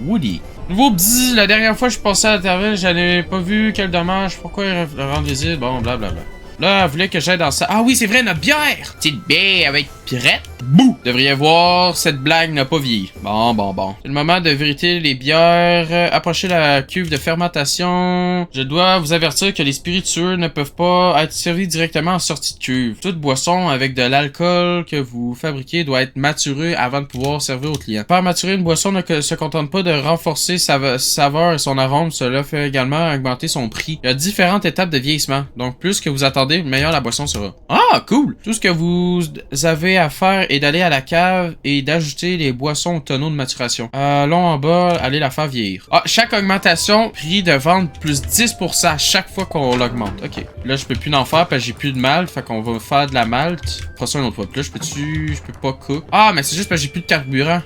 Woody. Nouveau bzz, la dernière fois que je passais à la taverne, j'en ai pas vu, quel dommage, pourquoi il rend visite, bon, blablabla. Là, elle voulait que j'aille dans ça. Ah oui, c'est vrai, notre bière! Petite bière avec pirette. Bouh! Devriez voir, cette blague n'a pas vieilli. Bon. C'est le moment de vériter les bières. Approchez la cuve de fermentation. Je dois vous avertir que les spiritueux ne peuvent pas être servis directement en sortie de cuve. Toute boisson avec de l'alcool que vous fabriquez doit être maturée avant de pouvoir servir aux clients. Faire maturer une boisson ne se contente pas de renforcer sa saveur et son arôme. Cela fait également augmenter son prix. Il y a différentes étapes de vieillissement. Donc, plus que vous attendez, meilleure la boisson sera. Ah, cool! Tout ce que vous avez à faire est d'aller à la cave et d'ajouter les boissons au tonneau de maturation. Allons en bas, allez la faire vieillir. Ah, chaque augmentation, prix de vente plus 10% à chaque fois qu'on l'augmente. Ok. Là, je peux plus en faire parce que j'ai plus de malt. Fait qu'on va faire de la malt. On fera ça une autre fois. Puis là, je peux pas cook. Ah, mais c'est juste parce que j'ai plus de carburant.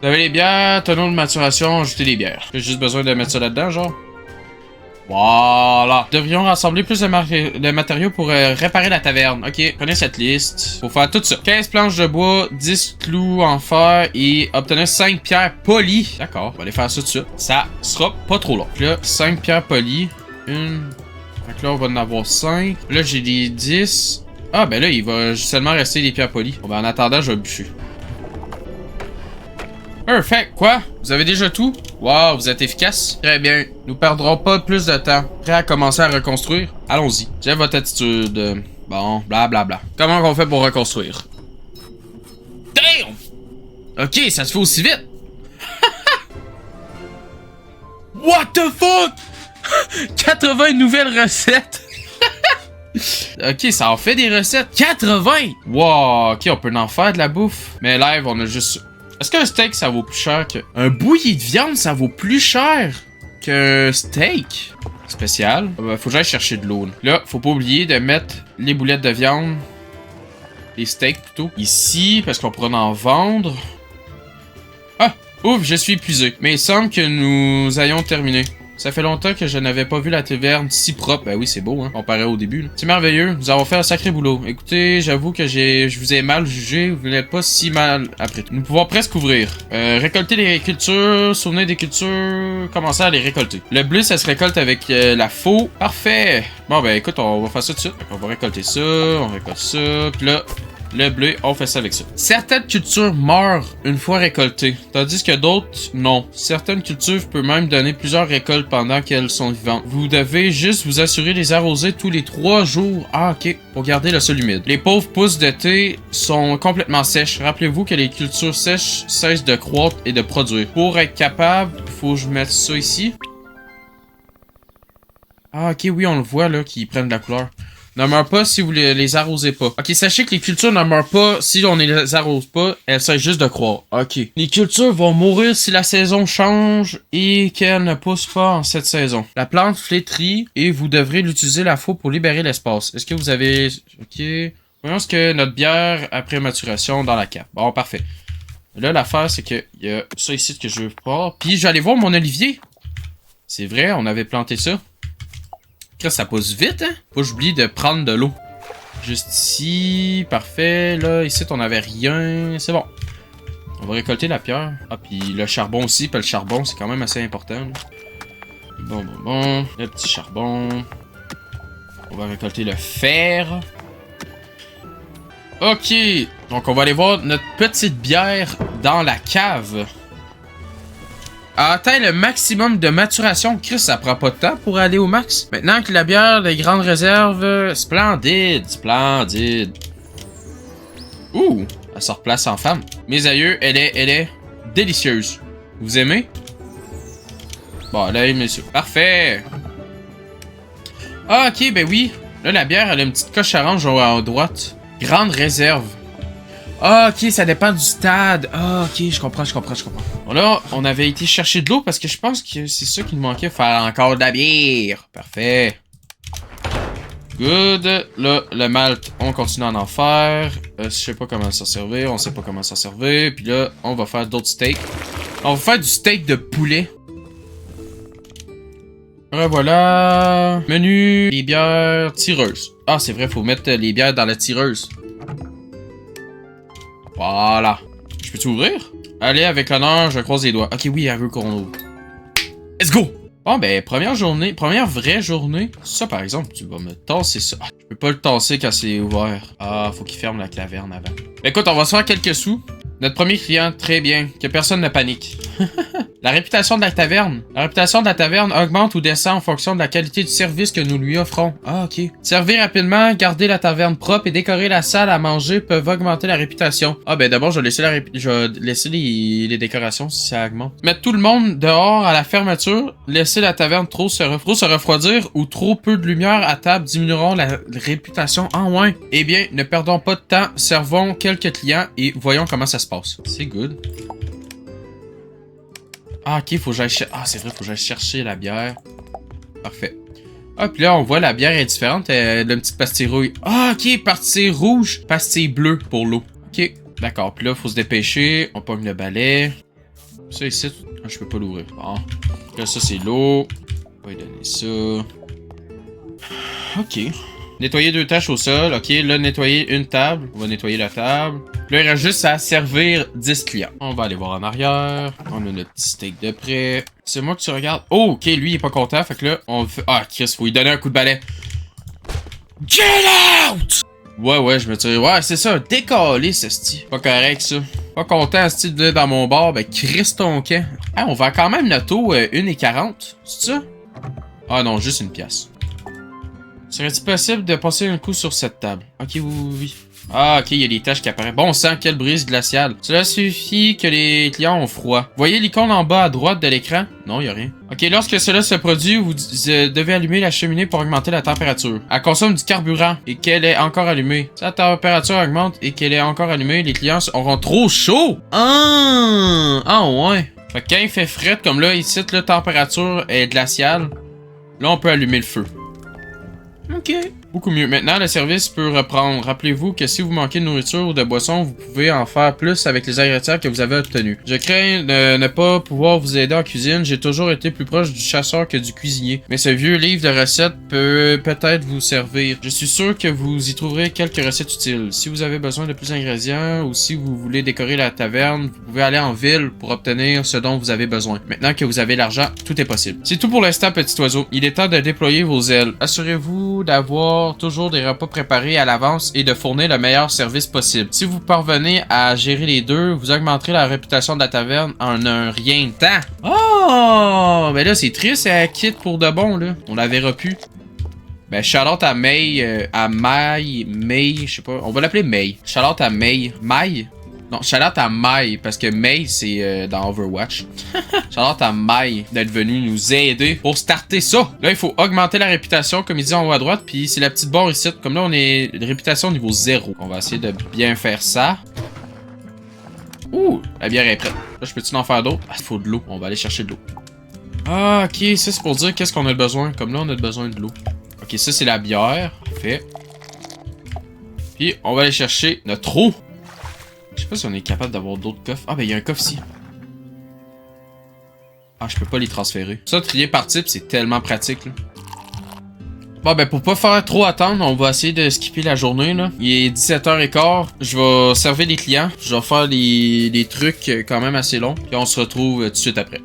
Vous avez les bières, tonneau de maturation, ajoutez les bières. J'ai juste besoin de mettre ça là-dedans, genre. Voilà. Devrions rassembler plus de matériaux pour réparer la taverne. Ok, prenez cette liste. Faut faire tout ça. 15 planches de bois, 10 clous en fer et obtenir 5 pierres polies. D'accord, on va aller faire ça tout de suite. Ça sera pas trop long. Là, 5 pierres polies. Une. Fait que là, on va en avoir 5. Là, j'ai des 10. Ah, ben là, il va seulement rester des pierres polies. Bon, ben en attendant, je vais bûcher. Perfect. Quoi? Vous avez déjà tout? Wow, vous êtes efficace? Très bien. Nous perdrons pas plus de temps. Prêt à commencer à reconstruire? Allons-y. J'ai votre attitude. Bon, blablabla. Comment on fait pour reconstruire? Damn! Ok, ça se fait aussi vite. What the fuck? 80 nouvelles recettes. Ok, ça en fait des recettes. 80! Wow, ok, on peut en faire de la bouffe. Mais live, on a juste... Est-ce qu'un steak, ça vaut plus cher que... Un bouilli de viande, ça vaut plus cher qu'un steak? Spécial. Faut que j'aille chercher de l'eau. Là, faut pas oublier de mettre les boulettes de viande. Les steaks, plutôt. Ici, parce qu'on pourra en vendre. Ah! Ouf, je suis épuisé. Mais il semble que nous ayons terminé. Ça fait longtemps que je n'avais pas vu la taverne si propre. Ben oui, c'est beau, hein, comparé au début. C'est merveilleux. Nous avons fait un sacré boulot. Écoutez, j'avoue que je vous ai mal jugé. Vous n'êtes pas si mal après tout. Nous pouvons presque ouvrir. Récolter les cultures, souvenir des cultures, commencer à les récolter. Le blé, ça se récolte avec la faux. Parfait. Bon, ben écoute, on va faire ça tout de suite. On va récolter ça, on récolte ça. Puis là, Le blé, on fait ça avec ça. Certaines cultures meurent une fois récoltées, tandis que d'autres, non. Certaines cultures peuvent même donner plusieurs récoltes pendant qu'elles sont vivantes. Vous devez juste vous assurer de les arroser tous les 3 jours. Ah, ok, pour garder le sol humide. Les pauvres pousses de thé sont complètement sèches. Rappelez-vous que les cultures sèches cessent de croître et de produire. Pour être capable, faut que je mette ça ici. Ah, ok, oui, on le voit, là, qu'ils prennent de la couleur. Ne meurent pas si vous les arrosez pas. Ok, sachez que les cultures ne meurent pas si on ne les arrose pas. Elles cessent juste de croître. Ok. Les cultures vont mourir si la saison change et qu'elles ne poussent pas en cette saison. La plante flétrit et vous devrez l'utiliser la fois pour libérer l'espace. Est-ce que vous avez... Ok. Voyons ce que notre bière après maturation dans la cave. Bon, parfait. Là, l'affaire, c'est que il y a ça ici que je veux pas. Puis, je vais aller voir mon olivier. C'est vrai, on avait planté ça. Ça pousse vite, hein? Faut que j'oublie de prendre de l'eau. Juste ici, parfait. Là, ici, on n'avait rien. C'est bon. On va récolter la pierre. Ah, puis le charbon aussi. Puis le charbon, c'est quand même assez important. Là. Bon. Le petit charbon. On va récolter le fer. Ok. Donc, on va aller voir notre petite bière dans la cave. Atteint le maximum de maturation. Chris, ça prend pas de temps pour aller au max. Maintenant que la bière des grandes réserves... Splendide. Ouh, elle se replace en femme. Mes aïeux, elle est délicieuse. Vous aimez? Bon, là, messieurs. Parfait. Ah, ok, ben oui. Là, la bière, elle a une petite coche orange à droite. Grande réserve. Ah, ok, ça dépend du stade. Ah, ok, je comprends. Bon, là, on avait été chercher de l'eau parce que je pense que c'est ça qui nous manquait, faire encore de la bière. Parfait. Good. Là, le malt, on continue à en faire. Je sais pas comment s'en servir, on sait pas comment s'en servir. Puis là, on va faire d'autres steaks. On va faire du steak de poulet. Voilà. Menu, les bières tireuses. Ah, c'est vrai, faut mettre les bières dans la tireuse. Voilà. Je peux-tu ouvrir? Allez, avec l'honneur, je croise les doigts. Ok, oui, elle veut qu'on ouvre. Let's go! Bon, ben, première vraie journée. Ça, par exemple, tu vas me tasser ça. Ah, je peux pas le tasser quand c'est ouvert. Ah, faut qu'il ferme la caverne avant. Ben, écoute, on va se faire quelques sous. Notre premier client, très bien. Que personne ne panique. La réputation de la taverne. La réputation de la taverne augmente ou descend en fonction de la qualité du service que nous lui offrons. Ah, ok. Servir rapidement, garder la taverne propre et décorer la salle à manger peuvent augmenter la réputation. Ah, ben d'abord, je vais laisser les décorations si ça augmente. Mettre tout le monde dehors à la fermeture, laisser la taverne trop se refroidir ou trop peu de lumière à table diminueront la réputation. Ah, ouais. Eh bien, ne perdons pas de temps, servons quelques clients et voyons comment ça se passe. C'est good. Ah, ok, faut que j'aille chercher... Ah, c'est vrai, faut que j'aille chercher la bière. Parfait. Ah, puis là, on voit la bière est différente. Elle a une petite pastille rouge. Ah, ok, pastille rouge, pastille bleue pour l'eau. Ok, d'accord. Puis là, faut se dépêcher. On pogne le balai. Ça ici, ah, je peux pas l'ouvrir. Bon. Là, ça, c'est l'eau. On va lui donner ça. Ok. Nettoyer 2 taches au sol. Ok, là, nettoyer une table. On va nettoyer la table. Là, il reste juste à servir 10 clients. On va aller voir en arrière. On a notre petit steak de près. C'est moi que tu regardes. Oh, ok, lui, il est pas content. Fait que là, on fait... Ah, Chris, faut lui donner un coup de balai. Get out! Ouais, je me tire. Ouais, c'est ça. Décalé, ce style. Pas correct, ça. Pas content, style, de venir dans mon bar. Ben, Chris ton camp. Ah, on vend quand même notre eau 1,40. C'est ça? Ah non, juste une pièce. Serait-il possible de passer un coup sur cette table? Ok, oui. Ah, ok, il y a des taches qui apparaissent. Bon sang, quelle brise glaciale. Cela suffit que les clients ont froid. Voyez l'icône en bas à droite de l'écran? Non, il n'y a rien. Ok, lorsque cela se produit, vous devez allumer la cheminée pour augmenter la température. Elle consomme du carburant et qu'elle est encore allumée. Si la température augmente et qu'elle est encore allumée, les clients auront trop chaud. Ah ouais. Fait que quand il fait fret, comme là, ici, la température est glaciale, là, on peut allumer le feu. Ok. Beaucoup mieux. Maintenant, le service peut reprendre. Rappelez-vous que si vous manquez de nourriture ou de boisson, vous pouvez en faire plus avec les ingrédients que vous avez obtenus. Je crains de ne pas pouvoir vous aider en cuisine. J'ai toujours été plus proche du chasseur que du cuisinier. Mais ce vieux livre de recettes peut peut-être vous servir. Je suis sûr que vous y trouverez quelques recettes utiles. Si vous avez besoin de plus d'ingrédients ou si vous voulez décorer la taverne, vous pouvez aller en ville pour obtenir ce dont vous avez besoin. Maintenant que vous avez l'argent, tout est possible. C'est tout pour l'instant, petit oiseau. Il est temps de déployer vos ailes. Assurez-vous Assurez-vous d'avoir toujours des repas préparés à l'avance et de fournir le meilleur service possible. Si vous parvenez à gérer les deux, vous augmenterez la réputation de la taverne en un rien de temps. Oh! Ben là, c'est triste, elle quitte pour de bon, là. On la verra plus. Ben, shout-out à May, May, je sais pas. On va l'appeler May. Shout-out à May. May? Non, shout-out à Mai, parce que May, c'est dans Overwatch. Shout-out à Mai d'être venu nous aider pour starter ça. Là, il faut augmenter la réputation, comme il dit en haut à droite, puis c'est la petite barre ici. Comme là, on est de réputation niveau 0. On va essayer de bien faire ça. Ouh, la bière est prête. Là, je peux-tu en faire d'autres? Ah, il faut de l'eau. On va aller chercher de l'eau. Ah, ok, ça c'est pour dire qu'est-ce qu'on a besoin. Comme là, on a besoin de l'eau. Ok, ça c'est la bière. Parfait. Puis, on va aller chercher notre eau. Je sais pas si on est capable d'avoir d'autres coffres. Ah, ben il y a un coffre ici. Ah, je peux pas les transférer. Ça, trier par type, c'est tellement pratique, là. Bon, ben pour pas faire trop attendre, on va essayer de skipper la journée, là. Il est 17h15. Je vais servir les clients. Je vais faire des trucs quand même assez longs. Puis on se retrouve tout de suite après.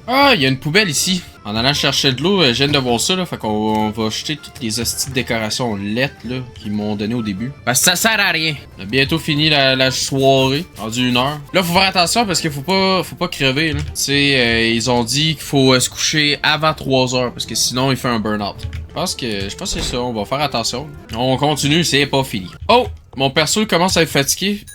Ah, il y a une poubelle ici. En allant chercher de l'eau, je viens de voir ça, là. Fait qu'on va jeter toutes les hosties de décorations lettres, là, qu'ils m'ont donné au début. Parce que ça sert à rien. On a bientôt fini la soirée. Rendu 1h. Là, faut faire attention parce qu'il faut pas crever, là. Tu sais, ils ont dit qu'il faut se coucher avant 3h parce que sinon, il fait un burn-out. Je pense que c'est ça. On va faire attention. On continue, c'est pas fini. Oh! Mon perso commence à être fatigué.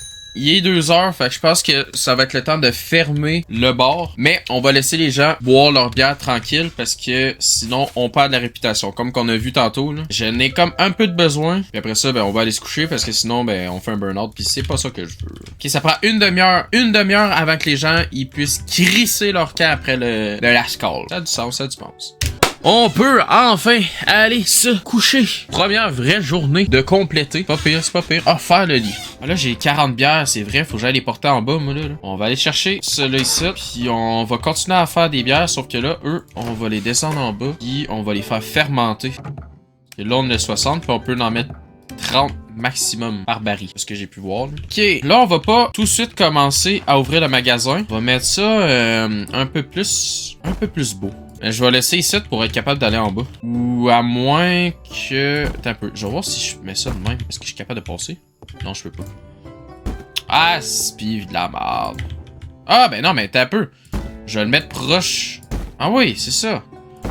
Il est 2h, fait que je pense que ça va être le temps de fermer le bar. Mais on va laisser les gens boire leur bière tranquille parce que sinon on perd de la réputation. Comme qu'on a vu tantôt, là. Je n'ai comme un peu de besoin. Puis après ça, ben on va aller se coucher parce que sinon, ben on fait un burn-out. Puis c'est pas ça que je veux. Ok, ça prend une demi-heure avant que les gens ils puissent crisser leur camp après le last call. Ça a du sens, ça a du sens. On peut enfin aller se coucher. Première vraie journée de compléter. Pas pire, c'est pas pire. Ah, faire le lit. Là, j'ai 40 bières, c'est vrai. Faut que j'aille les porter en bas, moi, là. On va aller chercher ceux-là ici. Puis on va continuer à faire des bières. Sauf que là, eux, on va les descendre en bas. Puis on va les faire fermenter. Et là, on a 60. Puis on peut en mettre 30 maximum par baril. C'est ce que j'ai pu voir, là. Ok. Là, on va pas tout de suite commencer à ouvrir le magasin. On va mettre ça un peu plus beau. Je vais laisser ici pour être capable d'aller en bas. Ou à moins que... Attends un peu. Je vais voir si je mets ça de même. Est-ce que je suis capable de passer? Non, je peux pas. Ah, spive de la merde. Ah, ben non, mais attends un peu. Je vais le mettre proche. Ah oui, c'est ça.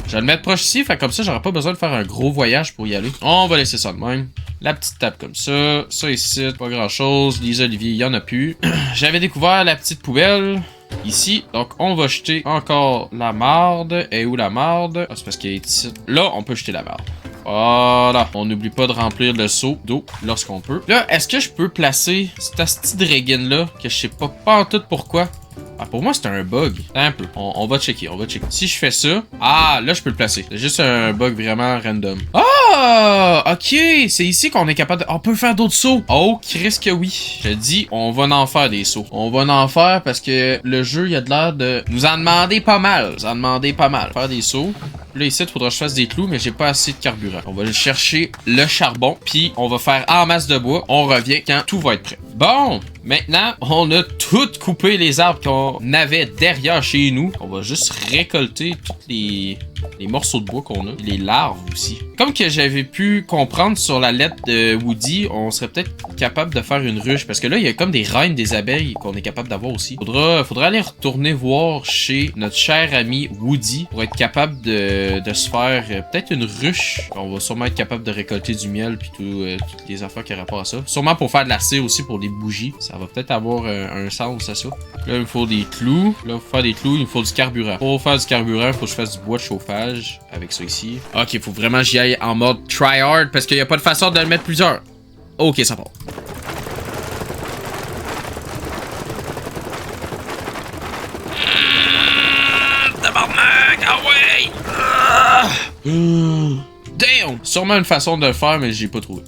Je vais le mettre proche ici. Fait comme ça, j'aurai pas besoin de faire un gros voyage pour y aller. On va laisser ça de même. La petite table comme ça. Ça ici, pas grand chose. Les oliviers, il y en a plus. J'avais découvert la petite poubelle. Ici, donc on va jeter encore la marde. Et où la marde? Ah, c'est parce qu'elle est ici. Là, on peut jeter la marde. Voilà. On n'oublie pas de remplir le seau d'eau lorsqu'on peut. Là, est-ce que je peux placer cette asti de dragon là que je sais pas en tout pourquoi? Ah, pour moi, c'est un bug. Un peu. On va checker, Si je fais ça... Ah, là, je peux le placer. C'est juste un bug vraiment random. Ah! Ok! C'est ici qu'on est capable de... On peut faire d'autres sauts. Oh, Chris que oui. Je dis, on va en faire des sauts. On va en faire parce que le jeu, il a de l'air de... nous en demander pas mal. Faire des sauts. Là, ici, il faudra que je fasse des clous, mais j'ai pas assez de carburant. On va aller chercher le charbon, puis on va faire en masse de bois. On revient quand tout va être prêt. Bon, maintenant, on a tout coupé les arbres qu'on avait derrière chez nous. On va juste récolter tous les morceaux de bois qu'on a. Les larves aussi. Comme que j'avais pu comprendre sur la lettre de Woody, on serait peut-être capable de faire une ruche. Parce que là, il y a comme des reines des abeilles qu'on est capable d'avoir aussi. Faudra aller retourner voir chez notre cher ami Woody pour être capable de se faire peut-être une ruche. On va sûrement être capable de récolter du miel puis toutes les affaires qui ont rapport à ça. Sûrement pour faire de la cire aussi pour des bougies. Ça va peut-être avoir un sens à ça. Là, il me faut des clous. Là, pour faire des clous, il me faut du carburant. Pour faire du carburant, il faut que je fasse du bois de chauffage avec ça ici. Ok, il faut vraiment que j'y aille en mode tryhard parce qu'il n'y a pas de façon de le mettre plusieurs. Ok, ça part. Tabarnak! Ah ouais! Damn! Sûrement une façon de le faire, mais j'ai pas trouvé.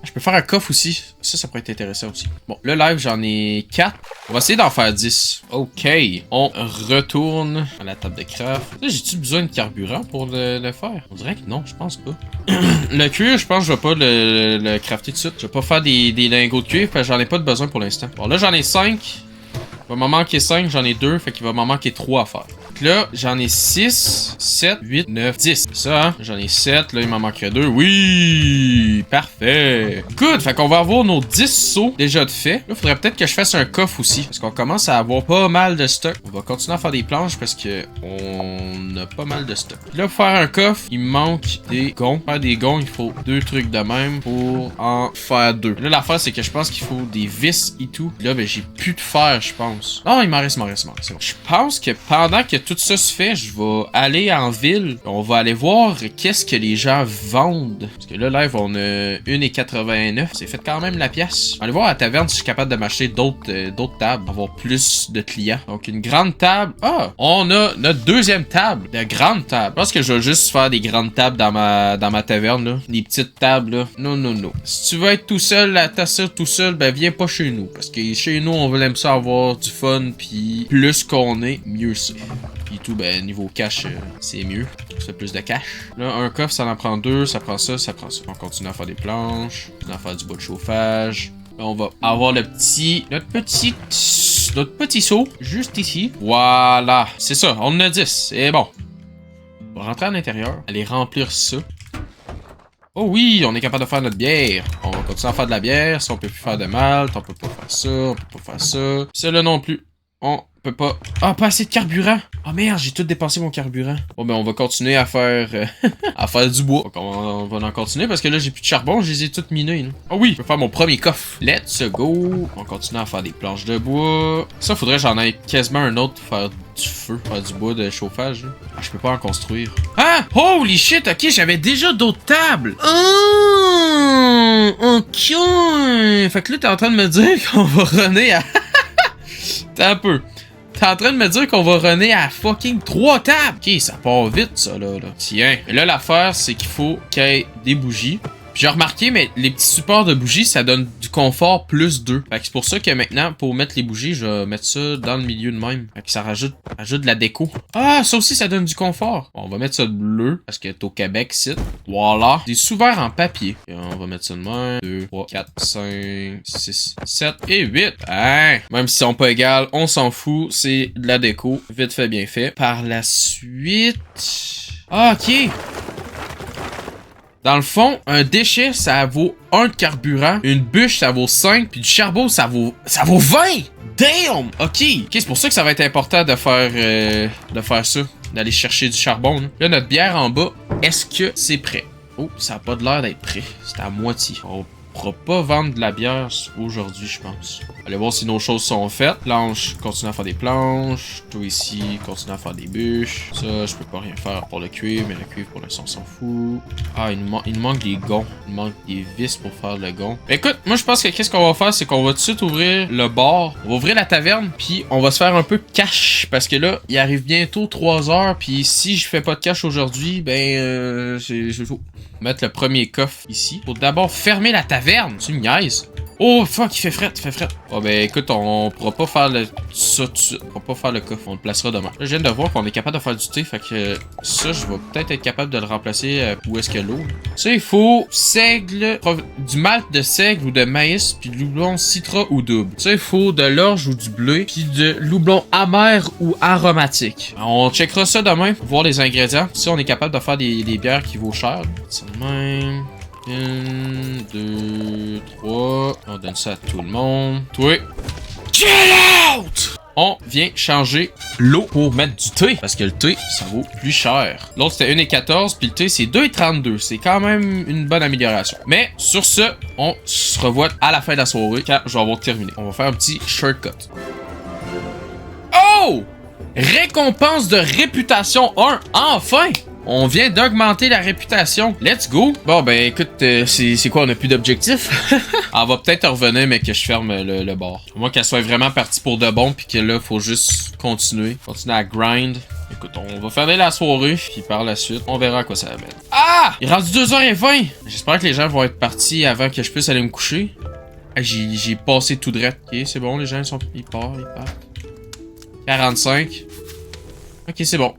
Je peux faire un coffre aussi. Ça pourrait être intéressant aussi. Bon, le live, j'en ai 4. On va essayer d'en faire 10. Ok. On retourne à la table de craft. J'ai-tu besoin de carburant pour le faire? On dirait que non, je pense pas. Le cuir, je pense que je vais pas le crafter tout de suite. Je vais pas faire des lingots de cuir parce que j'en ai pas de besoin pour l'instant. Bon, là, j'en ai 5. Il va m'en manquer 5, j'en ai 2. Fait qu'il va m'en manquer 3 à faire. Là, j'en ai 6, 7, 8, 9, 10. C'est ça, hein? J'en ai 7. Là, il m'en manquerait 2. Oui! Parfait. Good! Fait qu'on va avoir nos 10 sauts déjà de fait. Là, faudrait peut-être que je fasse un coffre aussi. Parce qu'on commence à avoir pas mal de stock. On va continuer à faire des planches parce que on a pas mal de stock. Là, pour faire un coffre, il me manque des gonds. Pour faire des gonds, il faut 2 trucs de même pour en faire 2. Là, l'affaire, c'est que je pense qu'il faut des vis et tout. Là, ben, j'ai plus de fer, je pense. Non, il m'en reste, c'est bon. Je pense que pendant que tout ça se fait, je vais aller en ville. On va aller voir qu'est-ce que les gens vendent. Parce que là, live, on a 1,89. C'est fait quand même la pièce. On va aller voir à la taverne si je suis capable de m'acheter d'autres tables. Avoir plus de clients. Donc, une grande table. Ah! On a notre deuxième table. De grande table. Je pense que je vais juste faire des grandes tables dans ma taverne, là. Les petites tables, là. Non. Si tu veux être tout seul, à ta sœur tout seul, ben viens pas chez nous. Parce que chez nous, on aime ça avoir du fun. Puis plus qu'on est, mieux c'est. Puis tout, ben niveau cash, c'est mieux. Ça fait plus de cash. Là, un coffre, ça en prend 2. Ça prend ça, ça prend ça. On continue à faire des planches. On continue à faire du bois de chauffage. Là, on va avoir notre petit seau, juste ici. Voilà. C'est ça, on en a 10. C'est bon. On va rentrer à l'intérieur, aller remplir ça. Oh oui, on est capable de faire notre bière. On va continuer à faire de la bière. Si on peut plus faire de malt, on peut pas faire ça, on peut pas faire ça. Celle-là non plus. On peut pas... Ah, pas assez de carburant. Ah merde, j'ai tout dépensé mon carburant. Bon, ben on va continuer à faire à faire du bois. Donc, on va en continuer parce que là, j'ai plus de charbon, je les ai toutes minées. Ah oui, je peux faire mon premier coffre. Let's go. On continue à faire des planches de bois. Ça, faudrait que j'en aille quasiment un autre pour faire du feu, faire du bois de chauffage. Là. Ah, je peux pas en construire. Ah! Holy shit, ok, j'avais déjà d'autres tables. Oh! Ok. Fait que là, t'es en train de me dire qu'on va runner à... T'as un peu. T'es en train de me dire qu'on va runner à fucking 3 tables. Ok, ça part vite, ça, là. Tiens. Et là, l'affaire, c'est qu'il faut qu'il y ait des bougies. Puis j'ai remarqué, mais les petits supports de bougies, ça donne du confort plus 2. Fait que c'est pour ça que maintenant, pour mettre les bougies, je vais mettre ça dans le milieu de même. Fait que ça rajoute de la déco. Ah, ça aussi, ça donne du confort. Bon, on va mettre ça de bleu, parce que t'es au Québec, c'est. Voilà. Des sous-verts en papier. Et on va mettre ça de même. 2, 3, 4, 5, 6, 7 et 8. Hein? Même s'ils sont pas égales, on s'en fout. C'est de la déco. Vite fait, bien fait. Par la suite... Ah, ok. Dans le fond, un déchet, ça vaut 1 de carburant. Une bûche, ça vaut 5. Puis du charbon, ça vaut 20! Damn! Ok, c'est pour ça que ça va être important de faire ça. D'aller chercher du charbon. Là, notre bière en bas, est-ce que c'est prêt? Oh, ça a pas de l'air d'être prêt. C'est à moitié. On pourra pas vendre de la bière aujourd'hui, je pense. Allez voir si nos choses sont faites. Planche, continue à faire des planches. Toi ici, continue à faire des bûches. Ça, je peux pas rien faire pour le cuivre, mais le cuivre pour l'instant, on s'en fout. Ah, il nous manque des gonds. Il nous manque des vis pour faire le gond. Écoute, moi je pense que qu'est-ce qu'on va faire, c'est qu'on va tout de suite ouvrir le bar. On va ouvrir la taverne, puis on va se faire un peu cash. Parce que là, il arrive bientôt 3 heures, puis si je fais pas de cash aujourd'hui, ben, je vais mettre le premier coffre ici. Pour d'abord fermer la taverne. Tu me niaises. Oh fuck, il fait fret. Oh ben écoute, on pourra pas faire ça tout de suite. On pourra pas faire le coffre, on le placera demain. Là, je viens de voir qu'on est capable de faire du thé, fait que ça, je vais peut-être être capable de le remplacer où est-ce que l'eau. Ça, il faut seigle, du malt de seigle ou de maïs, puis de houblon citra ou double. Ça, il faut de l'orge ou du bleu, puis de houblon amer ou aromatique. On checkera ça demain pour voir les ingrédients. Si on est capable de faire des bières qui vaut cher. C'est le même. 1, 2, 3. On donne ça à tout le monde. Toi. Chill out! On vient changer l'eau pour mettre du thé. Parce que le thé, ça vaut plus cher. L'autre, c'était 1,14. Puis le thé, c'est 2,32. C'est quand même une bonne amélioration. Mais sur ce, on se revoit à la fin de la soirée quand je vais avoir terminé. On va faire un petit shortcut. Oh! Récompense de réputation 1. Enfin! On vient d'augmenter la réputation. Let's go! Bon, ben écoute, c'est quoi? On a plus d'objectifs? On va peut-être revenir, mais que je ferme le bar. Moi, qu'elle soit vraiment partie pour de bon, puis que là, faut juste continuer. Continuer à grind. Écoute, on va fermer la soirée, puis par la suite, on verra à quoi ça amène. Ah! Il est rendu 2h20! J'espère que les gens vont être partis avant que je puisse aller me coucher. Ah, j'ai passé tout droit. Ok, c'est bon, les gens, ils partent. 45. Ok, c'est bon.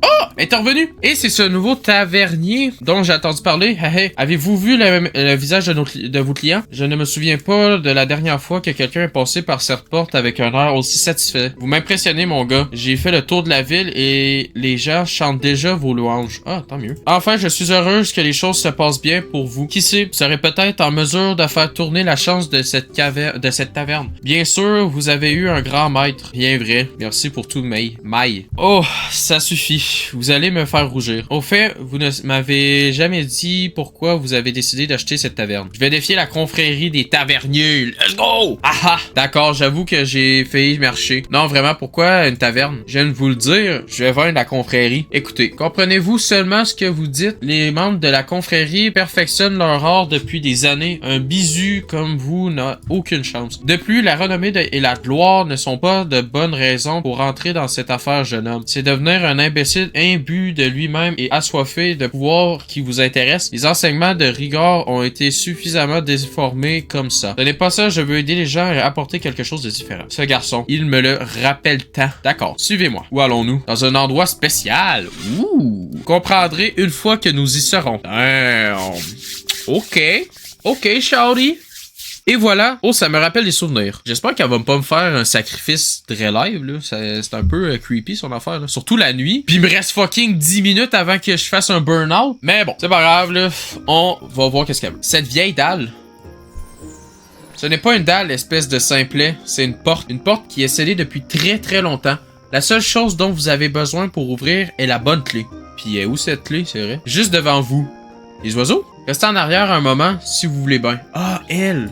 Oh! Elle est revenu! Et c'est ce nouveau tavernier dont j'ai entendu parler. Hey, avez-vous vu le visage de vos clients? Je ne me souviens pas de la dernière fois que quelqu'un est passé par cette porte avec un air aussi satisfait. Vous m'impressionnez, mon gars. J'ai fait le tour de la ville et les gens chantent déjà vos louanges. Ah, tant mieux. Enfin, je suis heureuse que les choses se passent bien pour vous. Qui sait, vous serez peut-être en mesure de faire tourner la chance de cette taverne. Bien sûr, vous avez eu un grand maître. Bien vrai. Merci pour tout, Maï. Oh, ça suffit. Vous allez me faire rougir. Au fait, vous ne m'avez jamais dit pourquoi vous avez décidé d'acheter cette taverne. Je vais défier la confrérie des taverniers. Let's go! Ah! D'accord, j'avoue que j'ai failli marcher. Non, vraiment, pourquoi une taverne? Je viens de vous le dire, je vais vendre la confrérie. Écoutez, comprenez-vous seulement ce que vous dites? Les membres de la confrérie perfectionnent leur art depuis des années. Un bisu comme vous n'a aucune chance. De plus, la renommée et la gloire ne sont pas de bonnes raisons pour entrer dans cette affaire, jeune homme. C'est devenir un imbécile imbu de lui-même et assoiffé de pouvoir qui vous intéresse. Les enseignements de rigueur ont été suffisamment déformés comme ça. Ce n'est pas ça, je veux aider les gens à apporter quelque chose de différent. Ce garçon, il me le rappelle tant. D'accord, suivez-moi. Où allons-nous? Dans un endroit spécial. Ouh! Vous comprendrez une fois que nous y serons. Ok, shawty. Et voilà. Oh, ça me rappelle des souvenirs. J'espère qu'elle va pas me faire un sacrifice très live, là. C'est un peu creepy, son affaire, là. Surtout la nuit. Puis il me reste fucking 10 minutes avant que je fasse un burn-out. Mais bon, c'est pas grave, là. On va voir qu'est-ce qu'elle veut. Cette vieille dalle. Ce n'est pas une dalle, espèce de simplet. C'est une porte. Une porte qui est scellée depuis très très longtemps. La seule chose dont vous avez besoin pour ouvrir est la bonne clé. Puis où cette clé, c'est vrai? Juste devant vous. Les oiseaux? Restez en arrière un moment, si vous voulez bien. Ah, elle!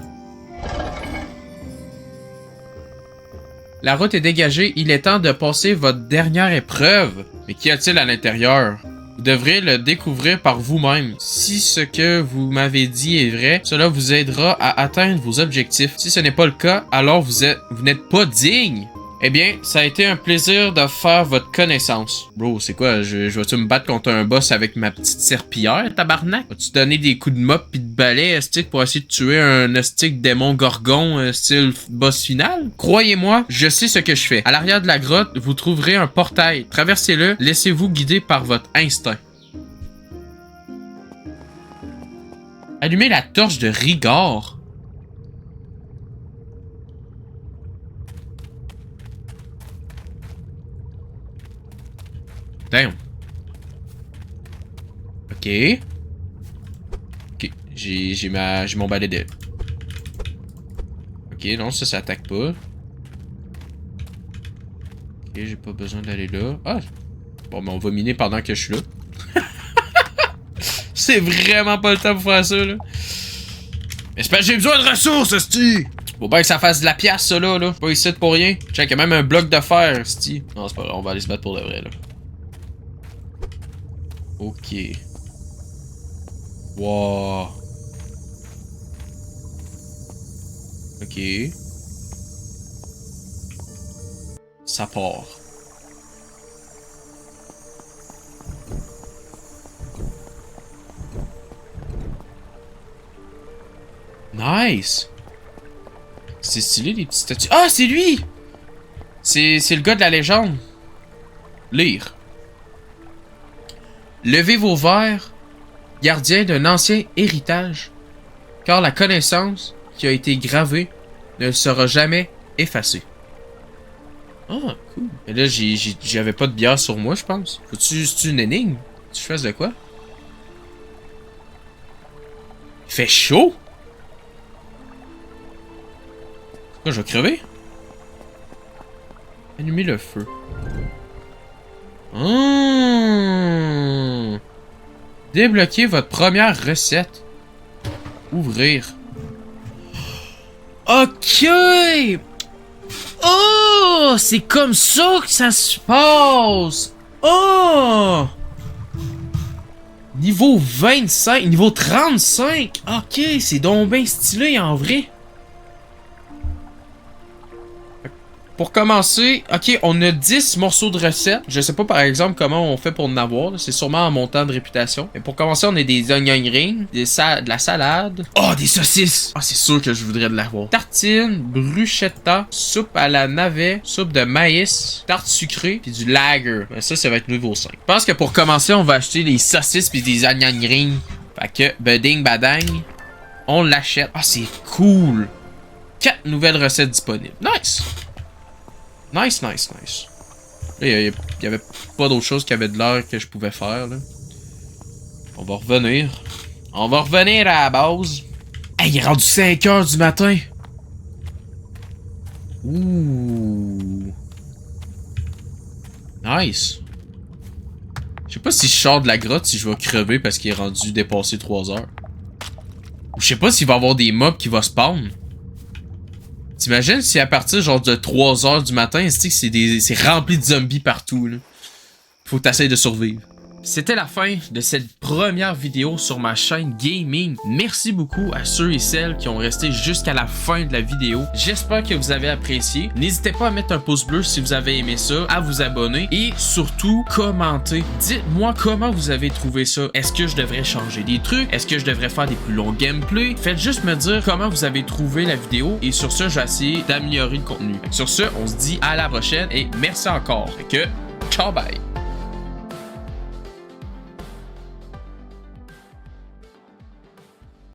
La route est dégagée, il est temps de passer votre dernière épreuve. Mais qu'y a-t-il à l'intérieur? Vous devrez le découvrir par vous-même. Si ce que vous m'avez dit est vrai, cela vous aidera à atteindre vos objectifs. Si ce n'est pas le cas, alors vous n'êtes pas digne. Eh bien, ça a été un plaisir de faire votre connaissance. Bro, c'est quoi? Je vais-tu me battre contre un boss avec ma petite serpillière, tabarnak? Vas-tu donner des coups de mop pis de balai, stick, pour essayer de tuer un stick démon gorgon, style boss final? Croyez-moi, je sais ce que je fais. À l'arrière de la grotte, vous trouverez un portail. Traversez-le, laissez-vous guider par votre instinct. Allumez la torche de Rigor. Damn. Ok. Ok. J'ai mon balai d'aile. Ok, non, ça attaque pas. Ok, j'ai pas besoin d'aller là. Ah! Bon, ben on va miner pendant que je suis là. C'est vraiment pas le temps pour faire ça, là. Mais c'est parce que j'ai besoin de ressources, esti! Faut bien que ça fasse de la pièce, ça, là. Pas ici pour rien. Check, y a même un bloc de fer, esti. Non, c'est pas vrai, on va aller se battre pour de vrai, là. Ok. Wow. Ok. Ça part. Nice. C'est stylé les petites statues. Ah, c'est lui! C'est le gars de la légende. Lire. Levez vos verres, gardien d'un ancien héritage, car la connaissance qui a été gravée ne sera jamais effacée. Ah, cool. Mais là, j'avais pas de bière sur moi, je pense. C'est une énigme? Tu fasses de quoi? Il fait chaud? Quoi, je vais crever? Allumez le feu. Mmh. Débloquez votre première recette. Ouvrir. Ok! Oh! C'est comme ça que ça se passe! Oh! Niveau 25, niveau 35. Ok, c'est donc bien stylé en vrai. Pour commencer, ok, on a 10 morceaux de recettes. Je sais pas par exemple comment on fait pour en avoir. C'est sûrement en montant de réputation. Mais pour commencer, on a des onion rings, de la salade. Oh, des saucisses! Ah, c'est sûr que je voudrais de l'avoir. Tartine, bruschetta, soupe à la navet, soupe de maïs, tarte sucrée, puis du lager. Ben, ça va être niveau 5. Je pense que pour commencer, on va acheter des saucisses puis des onion rings. Fait que, beding badang, on l'achète. Ah, c'est cool! 4 nouvelles recettes disponibles. Nice! Nice. Là, il y avait pas d'autre chose qui avait de l'heure que je pouvais faire, là. On va revenir. On va revenir à la base. Hey, il est rendu 5h du matin. Ouh. Nice. Je sais pas si je sors de la grotte, si je vais crever parce qu'il est rendu dépassé 3 heures. Ou je sais pas s'il va y avoir des mobs qui vont spawn. T'imagines si à partir genre de 3h du matin, c'est rempli de zombies partout, là. Faut que t'essayes de survivre. C'était la fin de cette première vidéo sur ma chaîne gaming. Merci beaucoup à ceux et celles qui ont resté jusqu'à la fin de la vidéo. J'espère que vous avez apprécié. N'hésitez pas à mettre un pouce bleu si vous avez aimé ça, à vous abonner et surtout commenter. Dites-moi comment vous avez trouvé ça. Est-ce que je devrais changer des trucs? Est-ce que je devrais faire des plus longs gameplays? Faites juste me dire comment vous avez trouvé la vidéo et sur ce, je vais essayer d'améliorer le contenu. Sur ce, on se dit à la prochaine et merci encore. Ciao, bye!